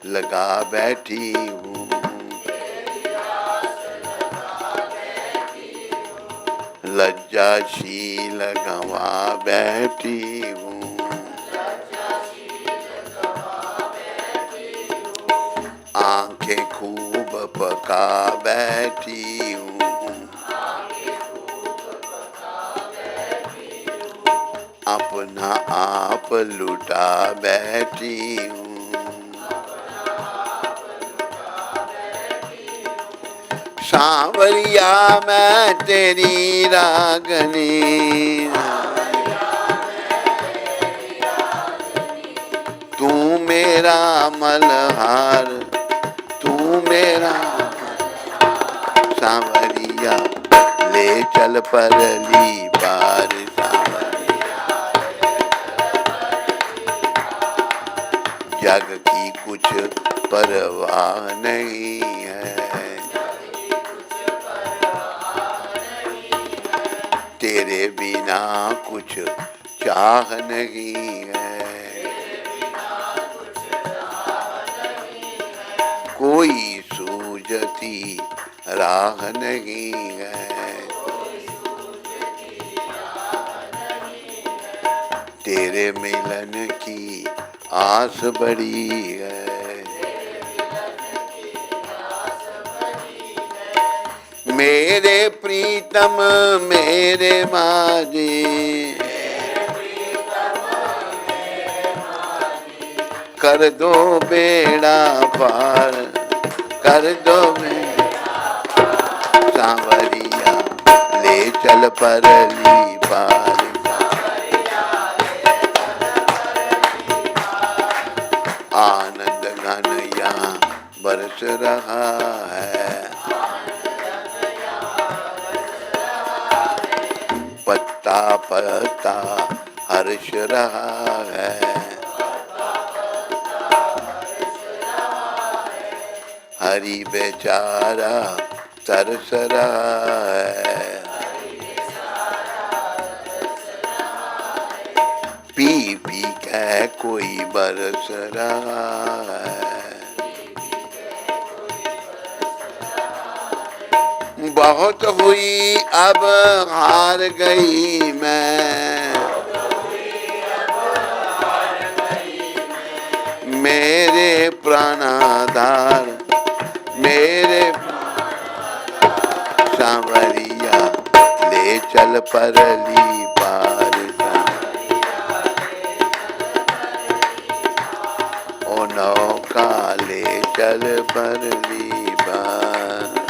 लगा बैठी हूँ, लज्जाशील गंवा बैठी हूँ। आंखें खूब पका बैठी हूँ, अपना आप लुटा बैठी हूँ। सांवरिया मैं तेरी रागनी, तू मेरा मल्हार, तू मेरा। सांवरिया ले चल परली पार, जग की कुछ परवाह नहीं है, तेरे बिना कुछ चाह नहीं है। कोई सूझती राह नहीं है, तेरे मिलन की आस बड़ी है। मेरे प्रीतम मेरे माझी, कर दो बेड़ा पार, कर दो सांवरिया ले चल परली पार। बरस रहा है, पत्ता पत्ता हर्ष रहा है, हरि बेचारा तरस रहा है, पी पी के कोई बरस रहा है, बहुत हुई अब हार गई मैं, मेरे प्राणाधार मेरे सांवरिया ले चल परली पार, ओ नौका ले चल परली पार।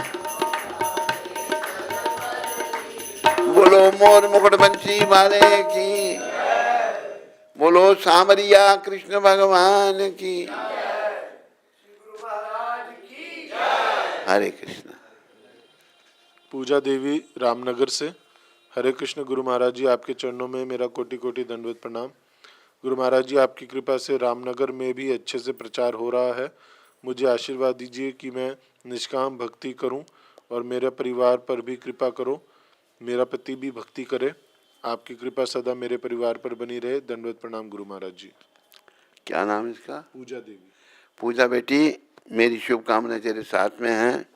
बोलो मोर मुकुट बंसी वाले की, बोलो सांवरिया कृष्ण भगवान की, हरे कृष्ण। पूजा देवी रामनगर से, हरे कृष्ण गुरु महाराज जी, आपके चरणों में मेरा कोटि कोटि दंडवत प्रणाम। गुरु महाराज जी, आपकी कृपा से रामनगर में भी अच्छे से प्रचार हो रहा है। मुझे आशीर्वाद दीजिए कि मैं निष्काम भक्ति करूं और मेरे परिवार पर भी कृपा करो, मेरा पति भी भक्ति करे। आपकी कृपा सदा मेरे परिवार पर बनी रहे। दंडवत प्रणाम गुरु महाराज जी। क्या नाम है इसका? पूजा देवी। पूजा बेटी, मेरी शुभकामनाएं तेरे साथ में हैं।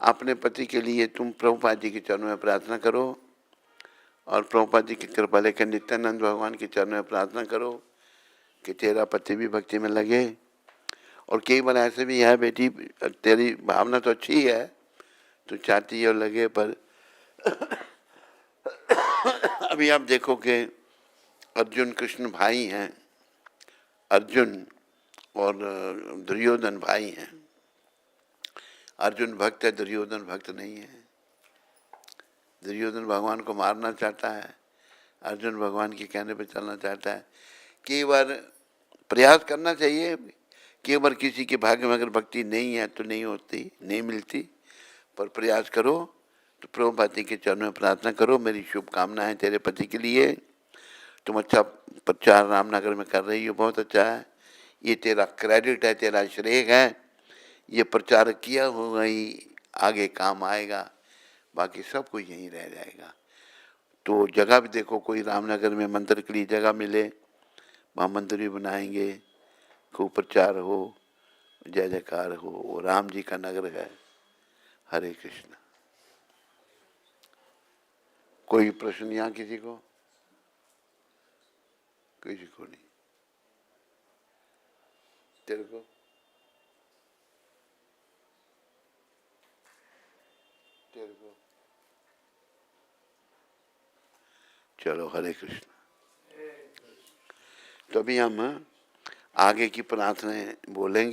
अपने पति के लिए तुम प्रभुपाद जी के चरणों में प्रार्थना करो और प्रभुपाद जी की कृपा लेकर नित्यानंद भगवान के चरणों में प्रार्थना करो कि तेरा पति भी भक्ति में लगे। और कई बार ऐसे भी है बेटी, तेरी भावना तो अच्छी है, तू चाहती है और लगे, पर अभी आप देखो कि अर्जुन कृष्ण भाई हैं, अर्जुन और दुर्योधन भाई हैं। अर्जुन भक्त है, दुर्योधन भक्त नहीं है। दुर्योधन भगवान को मारना चाहता है, अर्जुन भगवान के कहने पर चलना चाहता है। कई बार प्रयास करना चाहिए, कई बार किसी के भाग्य में अगर भक्ति नहीं है तो नहीं होती, नहीं मिलती, पर प्रयास करो तो प्रभुपाद जी के चरणों में प्रार्थना करो। मेरी शुभकामनाएं तेरे पति के लिए। तुम अच्छा प्रचार रामनगर में कर रही हो, बहुत अच्छा है। ये तेरा क्रेडिट है, तेरा श्रेय है। ये प्रचार किया हुआ ही आगे काम आएगा, बाकी सब कुछ यहीं रह जाएगा। तो जगह भी देखो, कोई रामनगर में मंदिर के लिए जगह मिले, वहाँ मंदिर भी बनाएंगे, खूब प्रचार हो, जय जयकार हो। वो राम जी का नगर है। हरे कृष्ण। कोई प्रश्न यहाँ किसी को? किसी को नहीं? तेरे को? तेरे को? चलो, हरे कृष्ण। तो अभी हम आगे की प्रार्थनाएं बोलेंगे।